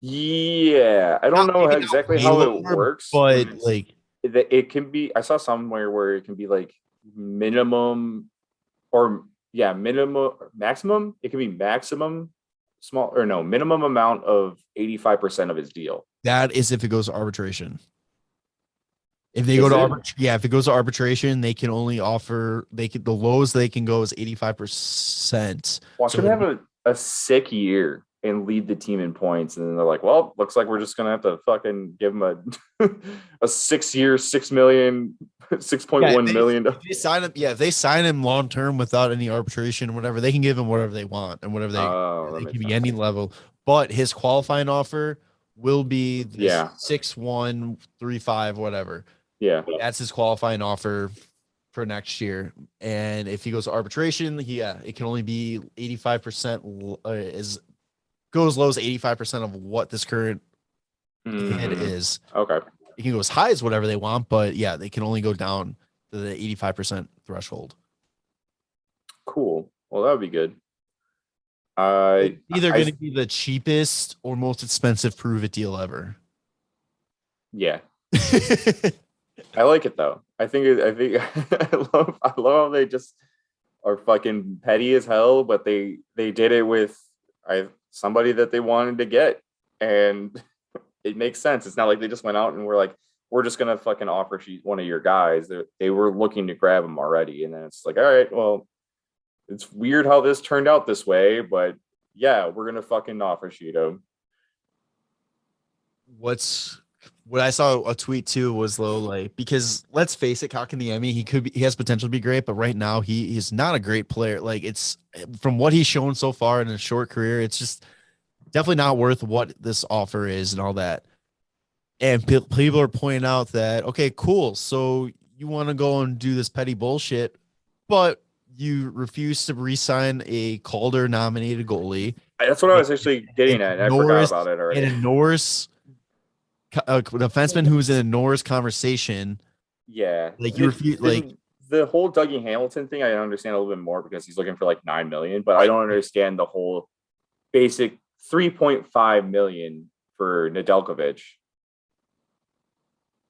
Yeah. I don't know exactly how it works, but it can be, I saw somewhere where it can be minimum or maximum. It can be maximum minimum amount of 85% of his deal. That is if it goes to arbitration. If they go to if it goes to arbitration, they can only offer the lowest they can go is 85%. Watch him have a sick year and lead the team in points, and then they're like, well, looks like we're just gonna have to fucking give him a 6 year, $6 million, $6.1 million. If they sign him, if they sign him long term without any arbitration or whatever, they can give him whatever they want and whatever they can be any level. But his qualifying offer will be 6-1-3-5, whatever. Yeah, that's his qualifying offer for next year. And if he goes to arbitration, it can only be 85%. Go as low as 85% of what this current hit is. Okay. You can go as high as whatever they want, but they can only go down to the 85% threshold. Cool. Well, that would be good. Either going to be the cheapest or most expensive prove it deal ever. Yeah. I like it though. I think I love how they just are fucking petty as hell, but they did it with somebody that they wanted to get, and it makes sense. It's not like they just went out and were like, we're just gonna fucking offer sheet one of your guys. They were looking to grab him already, and then it's like, all right, well, it's weird how this turned out this way, but yeah, we're gonna fucking offer sheet him. What's What I saw a tweet too was low, like, because let's face it, Kotkaniemi, he has potential to be great, but right now he's not a great player. Like, it's from what he's shown so far in a short career, it's just definitely not worth what this offer is and all that. And people are pointing out that, okay, cool. So you want to go and do this petty bullshit, but you refuse to re-sign a Calder nominated goalie. That's what I was actually getting at. I forgot about it already. And a Norris defenseman who's in a Norris conversation. Yeah. Like, you refuse, like, the whole Dougie Hamilton thing, I understand a little bit more because he's looking for like $9 million, but I don't understand the whole basic $3.5 million for Nedeljkovic.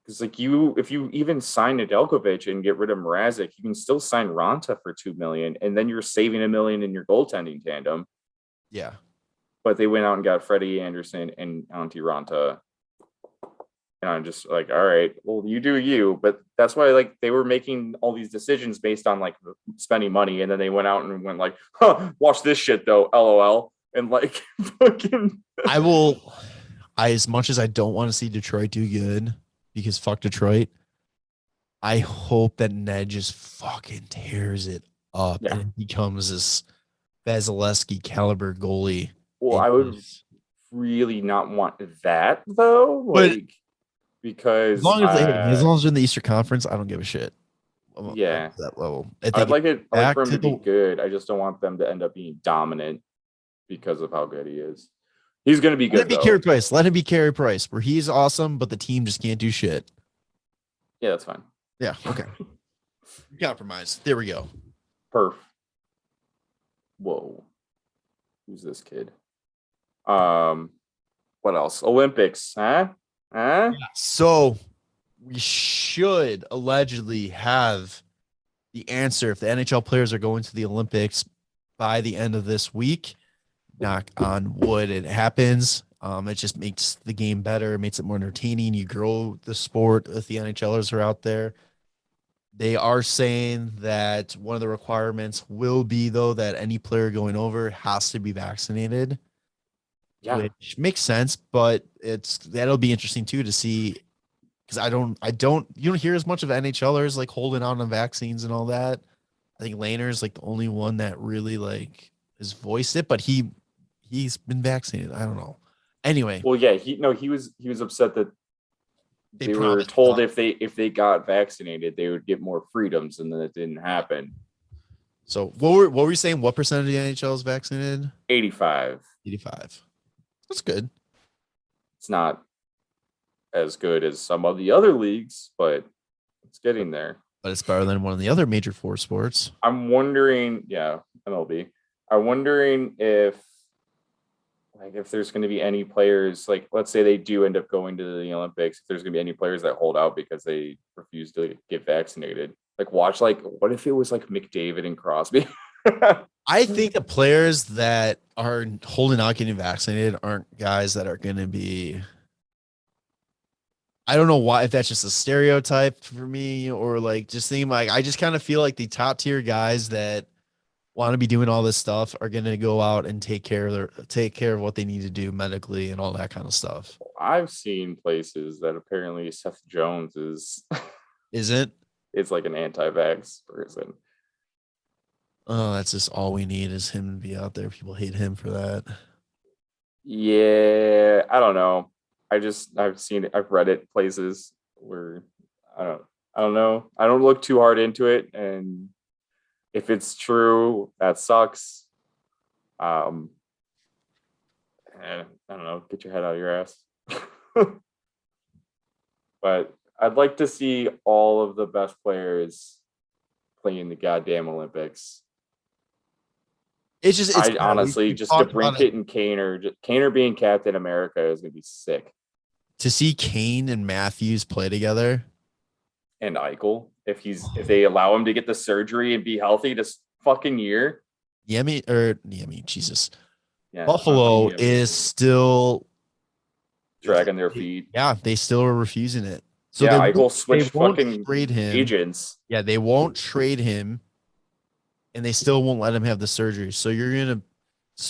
Because like if you even sign Nedeljkovic and get rid of Mrazek, you can still sign Ranta for $2 million, and then you're saving $1 million in your goaltending tandem. Yeah. But they went out and got Freddie Anderson and Antti Ranta. And I'm just like, all right, well, you do you. But that's why, like, they were making all these decisions based on like spending money, and then they went out and went like, watch this shit though, LOL. And like, fucking as much as I don't want to see Detroit do good, because fuck Detroit, I hope that Ned just fucking tears it up and becomes this Vasilevsky caliber goalie. Well, I would really not want that though, like, because as long as they're in the Eastern Conference, I don't give a shit. Yeah, that level. I'd like for him to be good. I just don't want them to end up being dominant because of how good he is. He's going to be good. Let him be Carey Price. Let him be Carey Price, where he's awesome, but the team just can't do shit. Yeah, that's fine. Yeah. Okay. Compromise. There we go. Perf. Whoa. Who's this kid? What else? Olympics, huh? Yeah, so we should allegedly have the answer if the NHL players are going to the Olympics by the end of this week. Knock on wood, it happens. It just makes the game better. It makes it more entertaining. You grow the sport if the NHLers are out there. They are saying that one of the requirements will be, though, that any player going over has to be vaccinated. Yeah, which makes sense, but that'll be interesting too to see, because you don't hear as much of NHLers like holding out on vaccines and all that. I think Lehner's like the only one that really like has voiced it, but he's been vaccinated. I don't know. Anyway. Well, yeah, he was upset that they were told if they got vaccinated, they would get more freedoms, and then it didn't happen. So what were you saying? What percent of the NHL is vaccinated? 85. That's good. It's not as good as some of the other leagues, but it's getting there. But it's better than one of the other major four sports. I'm wondering, MLB. I'm wondering if there's going to be any players, like, let's say they do end up going to the Olympics, if there's going to be any players that hold out because they refuse to get vaccinated. Like, watch, like, what if it was like McDavid and Crosby? I think the players that are holding out getting vaccinated aren't guys that are going to be, I don't know why, if that's just a stereotype for me, or like just thinking like, I just kind of feel like the top tier guys that want to be doing all this stuff are going to go out and take care of what they need to do medically and all that kind of stuff. I've seen places that apparently Seth Jones isn't. It's like an anti-vax person. Oh, that's just all we need is him to be out there. People hate him for that. Yeah, I don't know. I've read it places where I don't know. I don't look too hard into it, and if it's true, that sucks. I don't know. Get your head out of your ass. But I'd like to see all of the best players playing the goddamn Olympics. It's honestly just DeBrincat and Kaner being Captain America is gonna be sick. To see Kane and Matthews play together, and Eichel, if they allow him to get the surgery and be healthy this fucking year. Jesus. Yeah, Buffalo is still dragging their feet. Yeah, they still are refusing it. So yeah, Eichel switched fucking trade him. Agents. Yeah, they won't trade him, and they still won't let him have the surgery. So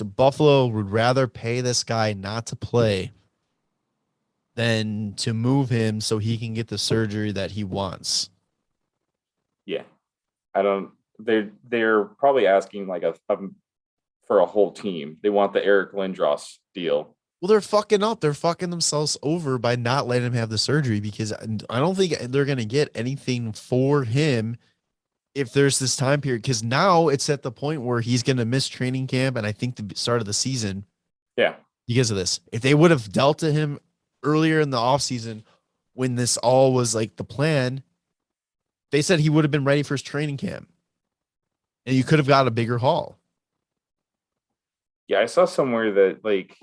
Buffalo would rather pay this guy not to play than to move him so he can get the surgery that he wants. Yeah. They're probably asking like for a whole team. They want the Eric Lindros deal. Well, they're fucking up. They're fucking themselves over by not letting him have the surgery, because I don't think they're going to get anything for him if there's this time period, because now it's at the point where he's going to miss training camp and I think the start of the season. Yeah. Because of this. If they would have dealt to him earlier in the offseason when this all was like the plan, they said he would have been ready for his training camp. And you could have got a bigger haul. Yeah, I saw somewhere that like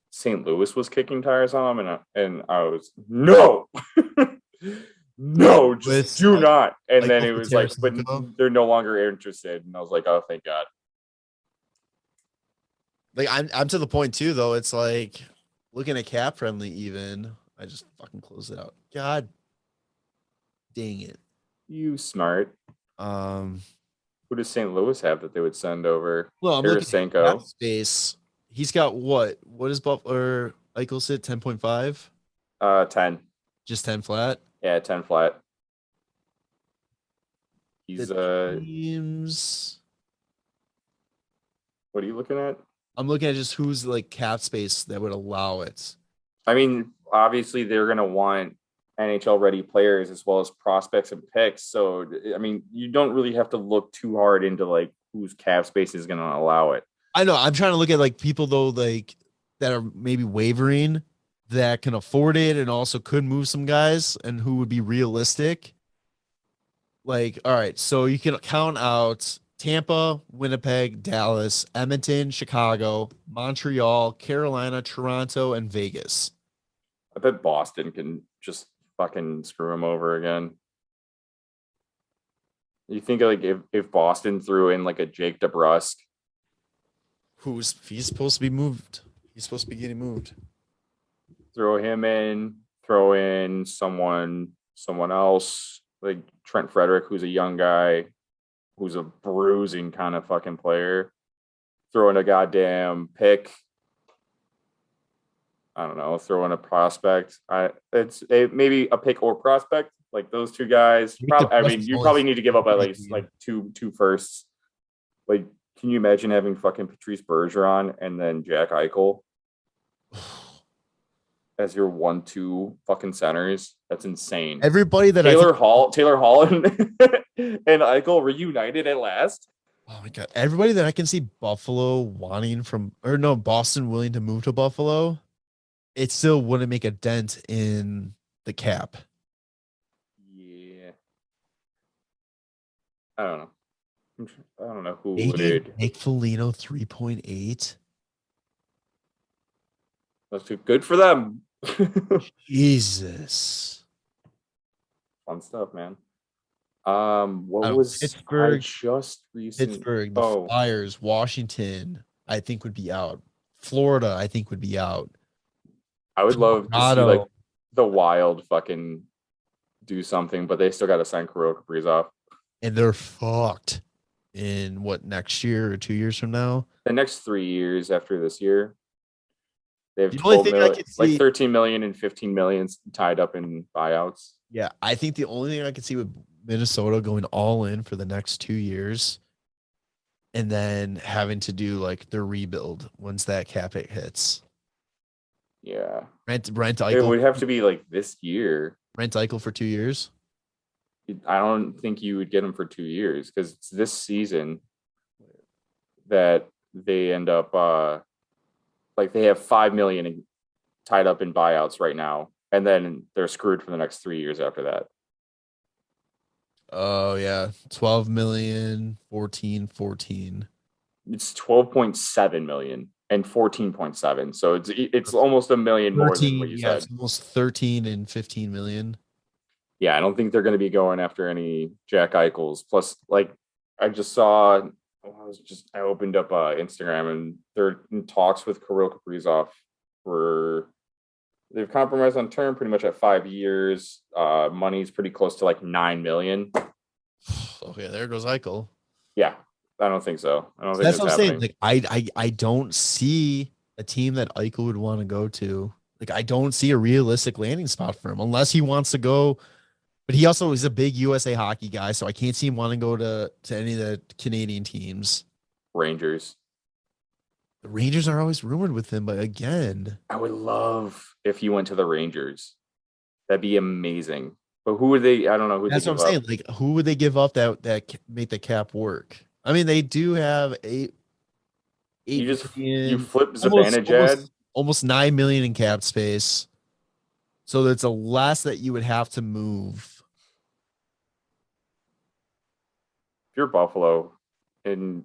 St. Louis was kicking tires on him, and I was no, no, just do not. And then it was like, but they're no longer interested, and I was like, oh, thank God. Like I'm to the point too, though. It's like looking at cap friendly. Even I just fucking close it out. God, dang it! You smart. Who does St. Louis have that they would send over? Well, I'm looking at cap space. He's got what? What is Buffalo Eichel sit? 10.5? 10. Just 10 flat? Yeah, 10 flat. He's teams. What are you looking at? I'm looking at just who's like cap space that would allow it. I mean, obviously they're gonna want NHL ready players as well as prospects and picks. So, I mean, you don't really have to look too hard into like whose cap space is going to allow it. I know. I'm trying to look at like people though, like that are maybe wavering that can afford it and also could move some guys and who would be realistic. Like, all right, so you can count out Tampa, Winnipeg, Dallas, Edmonton, Chicago, Montreal, Carolina, Toronto, and Vegas. I bet Boston can just fucking screw him over again. You think like if Boston threw in like a Jake DeBrusk, he's supposed to be moved. He's supposed to be getting moved. Throw him in, throw in someone else like Trent Frederick, who's a young guy, who's a bruising kind of fucking player. Throw in a goddamn pick. I don't know, throw in a prospect. It's maybe a pick or prospect, like those two guys. You probably need to give up at least like two firsts. Like, can you imagine having fucking Patrice Bergeron and then Jack Eichel as your 1-2 fucking centers? That's insane. Everybody that Taylor Hall and Eichel reunited at last. Oh my God. Everybody that I can see Boston willing to move to Buffalo, it still wouldn't make a dent in the cap. Yeah. I don't know who would. Nick Foligno 3.8. That's too good for them. Jesus. Fun stuff, man. What was Pittsburgh? Just recent? Pittsburgh, the Flyers, Washington, I think would be out. Florida, I think would be out. I would love to see like the Wild fucking do something, but they still got to sign Kaprizov. And they're fucked in next year or 2 years from now? The next 3 years after this year. They have 13 million and 15 million tied up in buyouts. Yeah, I think the only thing I can see with Minnesota going all in for the next 2 years and then having to do like their rebuild once that cap hit hits. Yeah. Rent Eichel. It would have to be like this year. Rent Eichel for 2 years. I don't think you would get him for 2 years because it's this season that they end up like they have $5 million tied up in buyouts right now, and then they're screwed for the next 3 years after that. Oh yeah, 12 million, 14. It's 12.7 million and 14.7. So it's almost $1 million more than what you said. It's almost 13 and 15 million. Yeah, I don't think they're going to be going after any Jack Eichels. Plus, like I just saw, I opened up Instagram and they're in talks with Kirill Kaprizov they've compromised on term pretty much at 5 years. Money's pretty close to like $9 million. Okay, there goes Eichel. Yeah, I don't think so. I don't think that's what I'm saying. Like I don't see a team that Eichel would want to go to Like, I don't see a realistic landing spot for him unless he wants to go. But he also is a big USA hockey guy, so I can't see him wanting to go to any of the Canadian teams. Rangers. The Rangers are always rumored with him, but again, I would love if he went to the Rangers. That'd be amazing. But who would they? I don't know who. that's what I'm saying. Like, who would they give up that make the cap work? I mean, they do have eight. You million, flip Zibanejad. Almost 9 million in cap space. So that's a less that you would have to move. If you're Buffalo and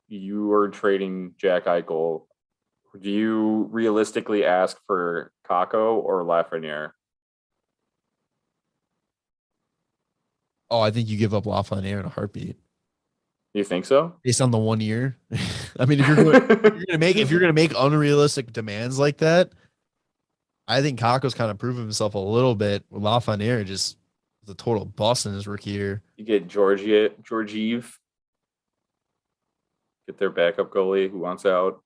you are trading Jack Eichel, do you realistically ask for Kakko or Lafreniere? Oh, I think you give up Lafreniere in a heartbeat. You think so? Based on the 1 year. I mean, if you're gonna make unrealistic demands like that, I think Kakko's kind of proven himself a little bit. Lafreniere just was a total bust in his rookie year. You get Georgiev, get their backup goalie who wants out.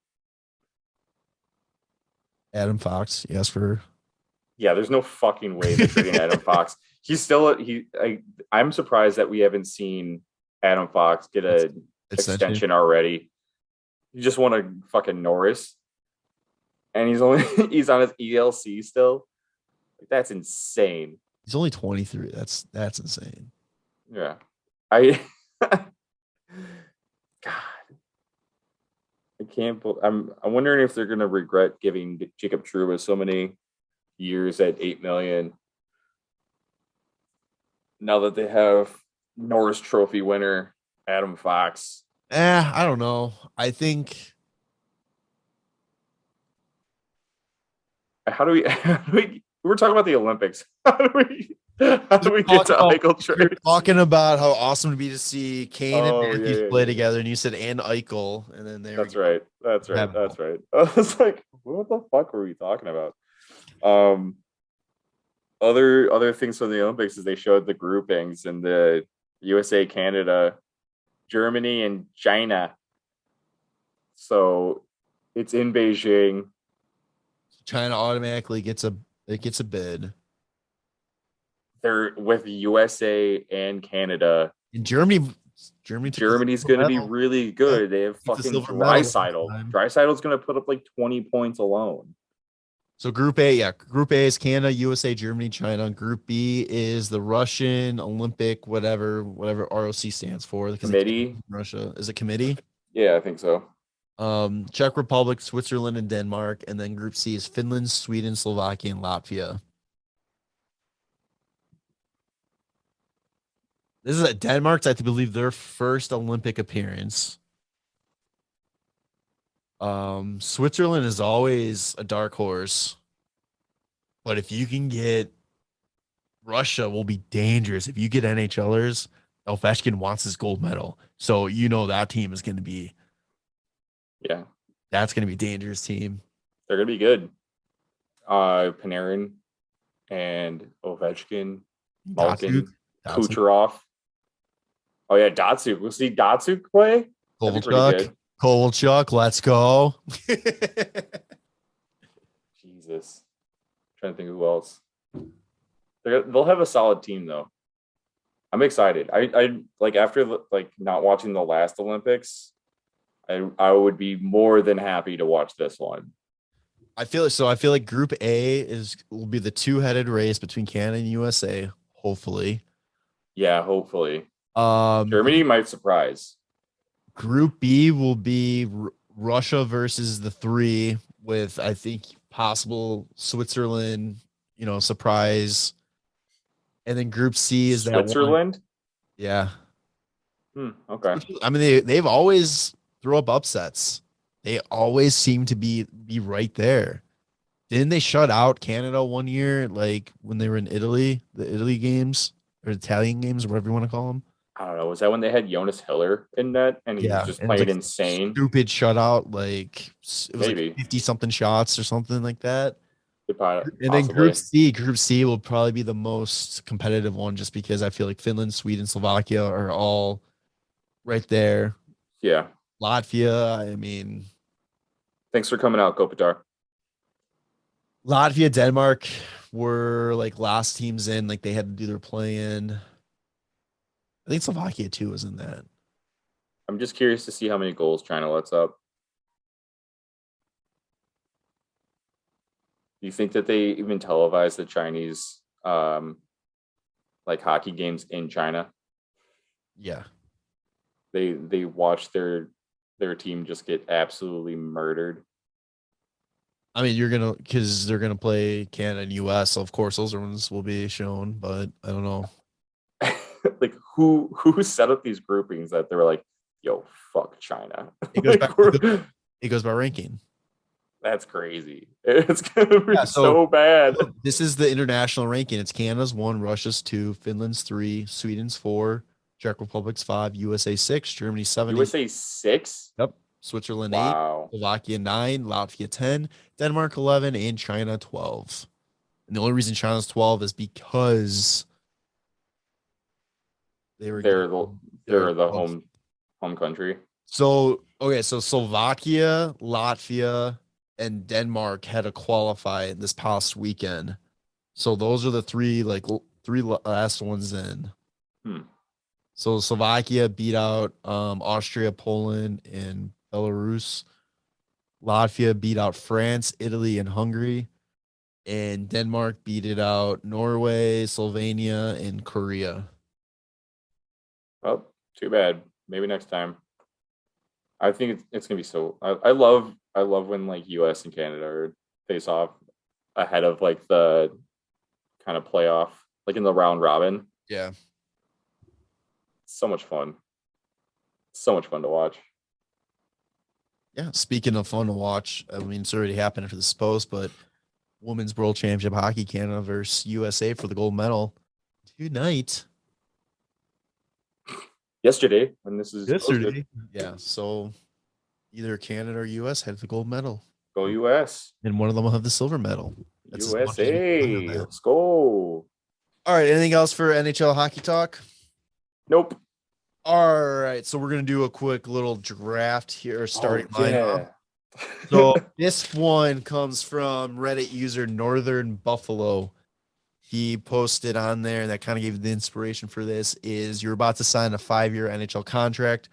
Adam Fox, yes for. Yeah, there's no fucking way they're trading Adam Fox. He's still I'm surprised that we haven't seen Adam Fox get an extension already. You just want a fucking Norris, and he's on his ELC still. Like, that's insane. He's only 23. That's insane. Yeah, God, I can't. I'm wondering if they're gonna regret giving Jacob Trouba so many years at $8 million. Now that they have Norris Trophy winner Adam Fox. I don't know. I think. How do we? We're talking about the Olympics. How do we get to Eichel trade? You're talking about how awesome it'd be to see Kane and Matthews play together, and you said and Eichel, and then there. That's right. That's right. I was like, what the fuck were we talking about? Other things from the Olympics is they showed the groupings and the USA, Canada, Germany, and China. So it's in Beijing. China automatically gets a bid. They're with USA and Canada. And Germany's going to be really good. They have fucking Draisaitl. Draisaitl's going to put up like 20 points alone. So Group A, Group A is Canada, USA, Germany, China. Group B is the Russian Olympic, whatever ROC stands for. The committee. Russia is a committee. Yeah, I think so. Czech Republic, Switzerland, and Denmark, and then Group C is Finland, Sweden, Slovakia, and Latvia. This is Denmark's, I believe, their first Olympic appearance. Switzerland is always a dark horse, but if you can get Russia, will be dangerous. If you get NHLers, Ovechkin wants his gold medal, so that team is going to be. Yeah, that's going to be a dangerous team. They're going to be good. Panarin and Ovechkin, Malkin, Kucherov. Oh yeah, Datsuk. We'll see Datsuk play. Kovalchuk, let's go. Jesus. I'm trying to think who else. They'll have a solid team though. I'm excited. I like after like not watching the last Olympics, I would be more than happy to watch this one. I feel like Group A will be the two-headed race between Canada and USA, hopefully. Yeah, hopefully. Germany might surprise. Group B will be Russia versus the three, with I think possible Switzerland, surprise. And then Group C is Switzerland. Yeah. Okay. I mean, they've always throw up upsets. They always seem to be right there. Didn't they shut out Canada one year, like when they were in Italy, the Italy games or Italian games, whatever you want to call them? I don't know. Was that when they had Jonas Hiller in net and he was just playing insane? Stupid shutout, like it was maybe like 50-something shots or something like that. And then Group C will probably be the most competitive one, just because I feel like Finland, Sweden, Slovakia are all right there. Yeah. Latvia, I mean. Thanks for coming out, Kopitar. Latvia, Denmark were like last teams in, like they had to do their play-in. I think Slovakia too was in that. I'm just curious to see how many goals China lets up. Do you think that they even televise the Chinese like hockey games in China? Yeah. They watch their team just get absolutely murdered. I mean, because they're gonna play Canada and US, so of course those ones will be shown, but I don't know. Like who set up these groupings that they were like, yo, fuck China. It goes by ranking. That's crazy. It's gonna be so bad. This is the international ranking. It's Canada's 1, Russia's 2, Finland's 3, Sweden's 4, Czech Republic's 5, USA 6, Germany 7. USA 6? Yep. Switzerland Wow. 8, Slovakia 9, Latvia 10, Denmark 11, and China 12. And the only reason China's 12 is because they're the home country. So Slovakia, Latvia, and Denmark had to qualify this past weekend. So those are the three last ones in. So Slovakia beat out Austria, Poland, and Belarus. Latvia beat out France, Italy, and Hungary. And Denmark beat it out Norway, Slovenia, and Korea. Well, too bad. Maybe next time. I think it's gonna be so. I love when like U.S. and Canada face off ahead of like the kind of playoff, like in the round robin. Yeah, so much fun. So much fun to watch. Yeah, speaking of fun to watch, I mean it's already happened after this post, but Women's World Championship Hockey Canada versus USA for the gold medal tonight. Yesterday, when this is posted. Yeah, so either Canada or US had the gold medal. Go US. And one of them will have the silver medal. That's USA. Let's go. All right, anything else for NHL Hockey Talk? Nope. All right, so we're going to do a quick little draft here, starting lineup. So this one comes from Reddit user NorthernBuffalo. He posted on there, and that kind of gave the inspiration for this, is you're about to sign a 5-year NHL contract.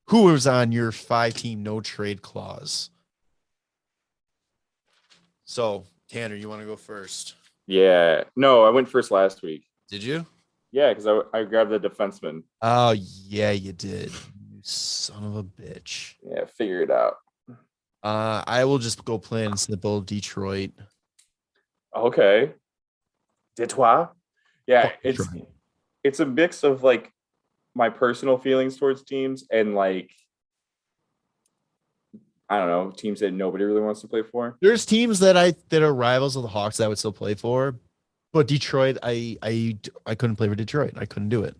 Who was on your 5-team no-trade clause? So, Tanner, you want to go first? Yeah. No, I went first last week. Did you? Yeah, because I grabbed the defenseman. Oh, yeah, you did. You son of a bitch. Yeah, figure it out. I will just go plain and simple Detroit. Okay. Detroit? Yeah, it's a mix of like my personal feelings towards teams and like I don't know, teams that nobody really wants to play for. There's teams that are rivals of the Hawks that I would still play for, but Detroit, I couldn't play for Detroit. I couldn't do it.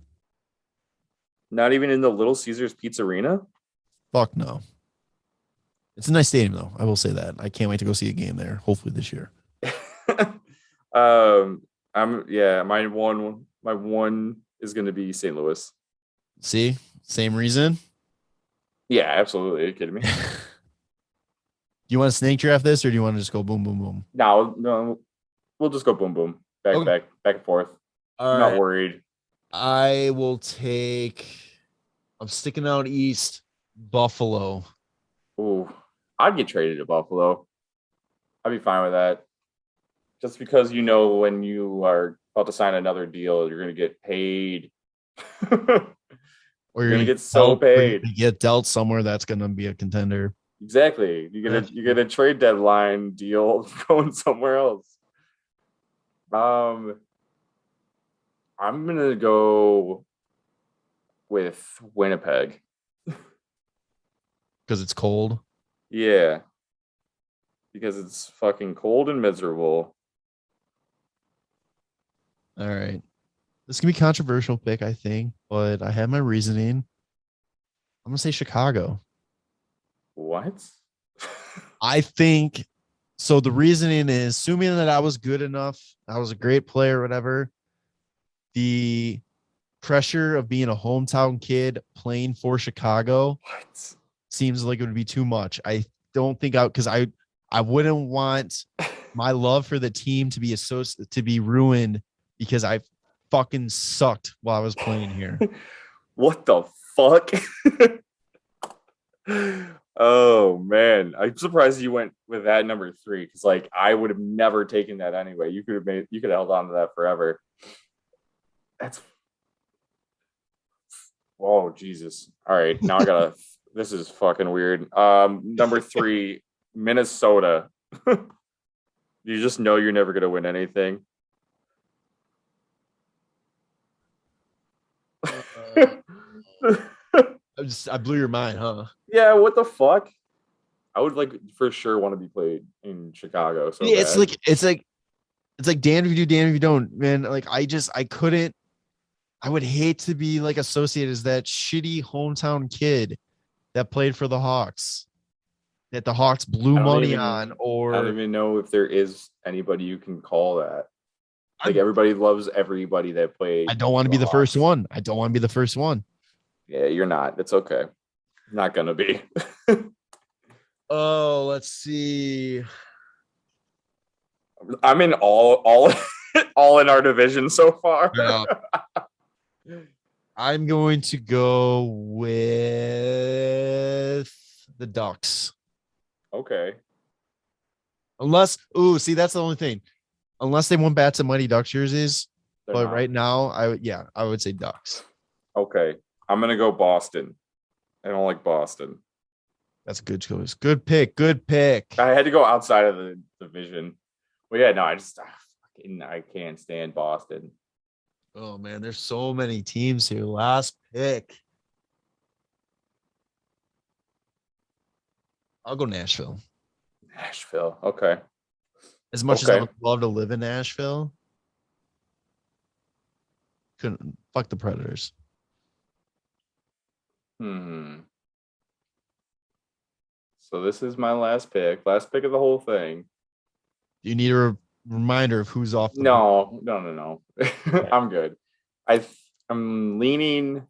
Not even in the Little Caesars Pizza Arena? Fuck no. It's a nice stadium though. I will say that. I can't wait to go see a game there. Hopefully this year. My one is going to be St. Louis. See, same reason. Yeah, absolutely. Are you kidding me? Do you want to snake draft this, or do you want to just go boom, boom, boom? No, we'll just go boom, boom, back and forth. I'm not worried. I will take. I'm sticking out east. Buffalo. Ooh, I'd get traded to Buffalo. I'd be fine with that. Just because when you are about to sign another deal, you're going to get paid. Or you're going to get so paid. You get dealt somewhere that's going to be a contender. Exactly. You get a trade deadline deal going somewhere else. I'm going to go with Winnipeg. Because it's cold? Yeah. Because it's fucking cold and miserable. All right. This can be a controversial pick, I think, but I have my reasoning. I'm going to say Chicago. What? I think so. The reasoning is assuming that I was good enough, I was a great player, whatever. The pressure of being a hometown kid playing for Chicago seems like it would be too much. I don't think because I wouldn't want my love for the team to be ruined because I fucking sucked while I was playing here. What the fuck? Oh man, I'm surprised you went with that number 3 because like I would have never taken that anyway. You could have held on to that forever. Oh Jesus! All right, now I gotta. This is fucking weird. Number 3, Minnesota. You just know you're never gonna win anything. I blew your mind, huh? Yeah, what the fuck? I would like for sure want to be played in Chicago. So yeah, it's like damn if you do, damn if you don't, man. Like I couldn't. I would hate to be like associated as that shitty hometown kid that played for the Hawks, that the Hawks blew money on. Or I don't even know if there is anybody you can call that. Like everybody loves everybody that played. I don't want to be the first one. I don't want to be the first one. Yeah, you're not. It's okay. Not gonna be. Oh, let's see. I'm in all in our division so far. Yeah. I'm going to go with the Ducks. Okay. Unless, see, that's the only thing. Unless they want bats and Mighty Ducks jerseys. But right now, I would say Ducks. Okay. I'm gonna go Boston. I don't like Boston. That's a good choice. Good pick. Good pick. I had to go outside of the division. Well, yeah, no, I can't stand Boston. Oh man, there's so many teams here. Last pick. I'll go Nashville. Nashville. Okay. As much as I would love to live in Nashville, couldn't. Fuck the Predators. So this is my last pick of the whole thing. Do you need a reminder of who's off the No. I'm good. I'm leaning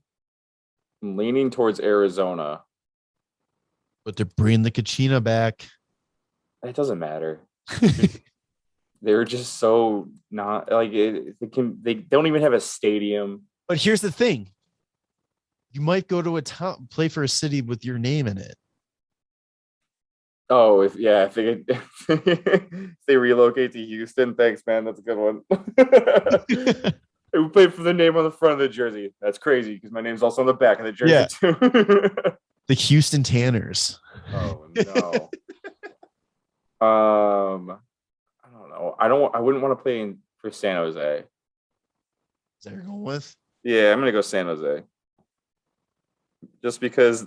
towards Arizona. But they're bringing the Kachina back. It doesn't matter. They're just so not like it. They don't even have a stadium. But here's the thing. You might go to a town, play for a city with your name in it. Oh, if they relocate to Houston, thanks, man. That's a good one. We played for the name on the front of the jersey. That's crazy because my name's also on the back of the jersey too. The Houston Tanners. Oh no. I don't know. I wouldn't want to play for San Jose. Is that you're going with? Yeah, I'm gonna go San Jose. Just because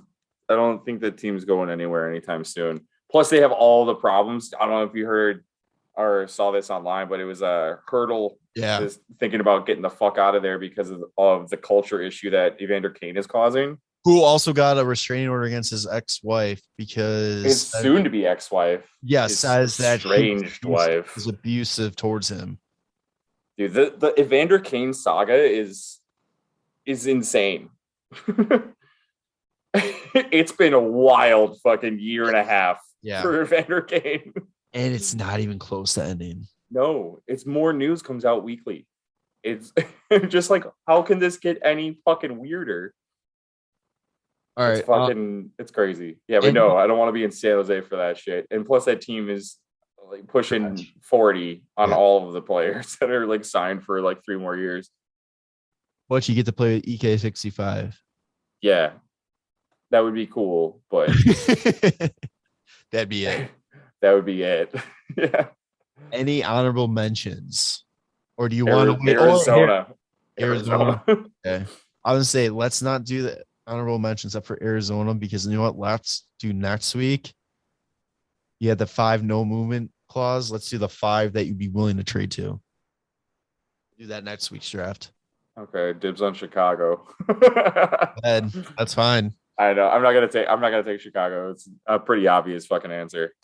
I don't think the team's going anywhere anytime soon. Plus, they have all the problems. I don't know if you heard or saw this online, but it was a Hurdle. Yeah, thinking about getting the fuck out of there because of the culture issue that Evander Kane is causing. Who also got a restraining order against his ex-wife because his soon-to-be ex-wife. Yes, says that estranged wife is abusive towards him. Dude, the Evander Kane saga is insane. It's been a wild fucking year and a half for Evander Kane. And it's not even close to ending. No, it's more news comes out weekly. It's just like, how can this get any fucking weirder? All right. It's fucking, it's crazy. Yeah, but no, I don't want to be in San Jose for that shit. And plus that team is like pushing 40 on all of the players that are like signed for like 3 more years. But you get to play with EK65. Yeah. That would be cool, but that'd be it. That would be it. Yeah. Any honorable mentions? Or do you want to Arizona? Arizona. Okay. I would say let's not do the honorable mentions up for Arizona because you know what? Let's do next week. You had the 5 no movement clause. Let's do the 5 that you'd be willing to trade to. Do that next week's draft. Okay, dibs on Chicago. Ed, that's fine. I know. I'm not gonna take Chicago. It's a pretty obvious fucking answer.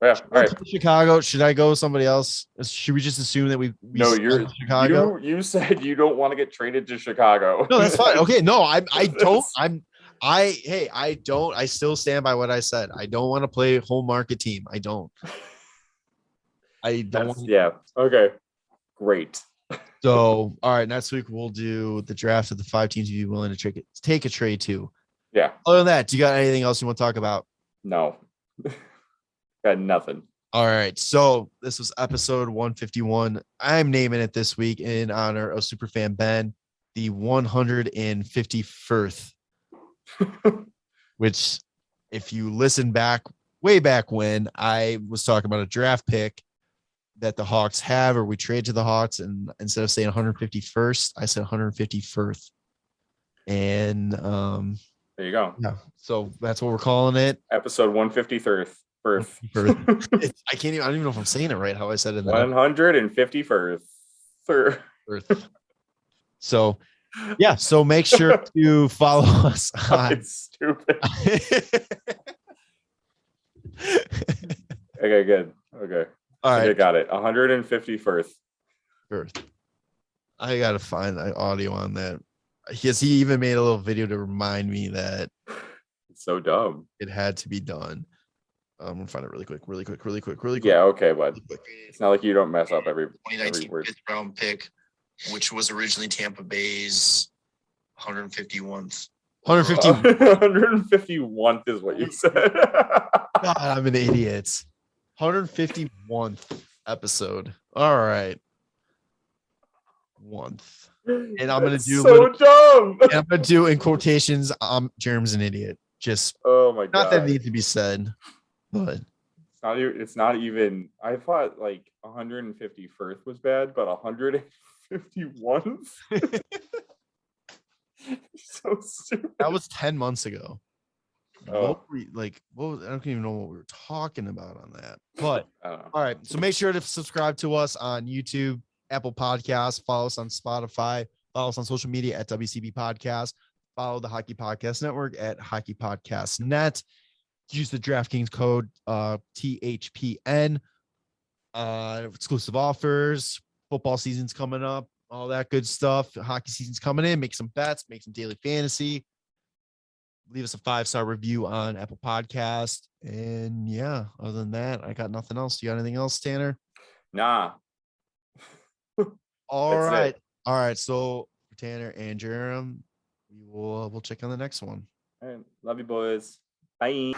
Yeah. All right. Chicago. Should I go with somebody else? Should we just assume that we no, you're Chicago? You said you don't want to get traded to Chicago. No, that's fine. Okay, no, I don't. I still stand by what I said. I don't want to play home market team. I don't. I don't want Yeah. Okay. Great. So, all right, next week we'll do the draft of the 5 teams you'd be willing to take a trade to. Yeah. Other than that, do you got anything else you want to talk about? No. Got nothing. All right, so this was episode 151. I'm naming it this week in honor of Superfan Ben, the 151st, which if you listen back, way back when, I was talking about a draft pick that the Hawks have, or we trade to the Hawks, and instead of saying 151st, I said 151st. And there you go. Yeah, so that's what we're calling it. Episode 153rd. I don't even know if I'm saying it right. How I said it. 151st. So, yeah. So make sure to follow us on. It's stupid. Okay, good. Okay. All right. I got it. 151st. I gotta find the audio on that. He even made a little video to remind me that it's so dumb. It had to be done. I'm gonna find it really quick. Yeah, okay, bud. It's not like you don't mess up every 2019 word. 5th round pick, which was originally Tampa Bay's 151st. 151st is what you said. God, I'm an idiot. 151st episode. All right. And I'm gonna do dumb. And I'm gonna do in quotations. Jaroms an idiot. Just oh my god. Not that it needs to be said, but it's not even. I thought like 151st was bad, but 151st. So stupid. That was 10 months ago. Oh. I don't even know what we were talking about on that. But all right. So make sure to subscribe to us on YouTube, Apple Podcasts, follow us on Spotify, follow us on social media at WCB Podcast, follow the Hockey Podcast Network at Hockey Podcast Net. Use the DraftKings code THPN. Exclusive offers, football season's coming up, all that good stuff. Hockey season's coming in. Make some bets, make some daily fantasy. Leave us a 5-star review on Apple Podcast. And yeah, other than that, I got nothing else. You got anything else, Tanner? Nah. All right. All right. So for Tanner and Jarom, we'll check on the next one. All right. Love you, boys. Bye.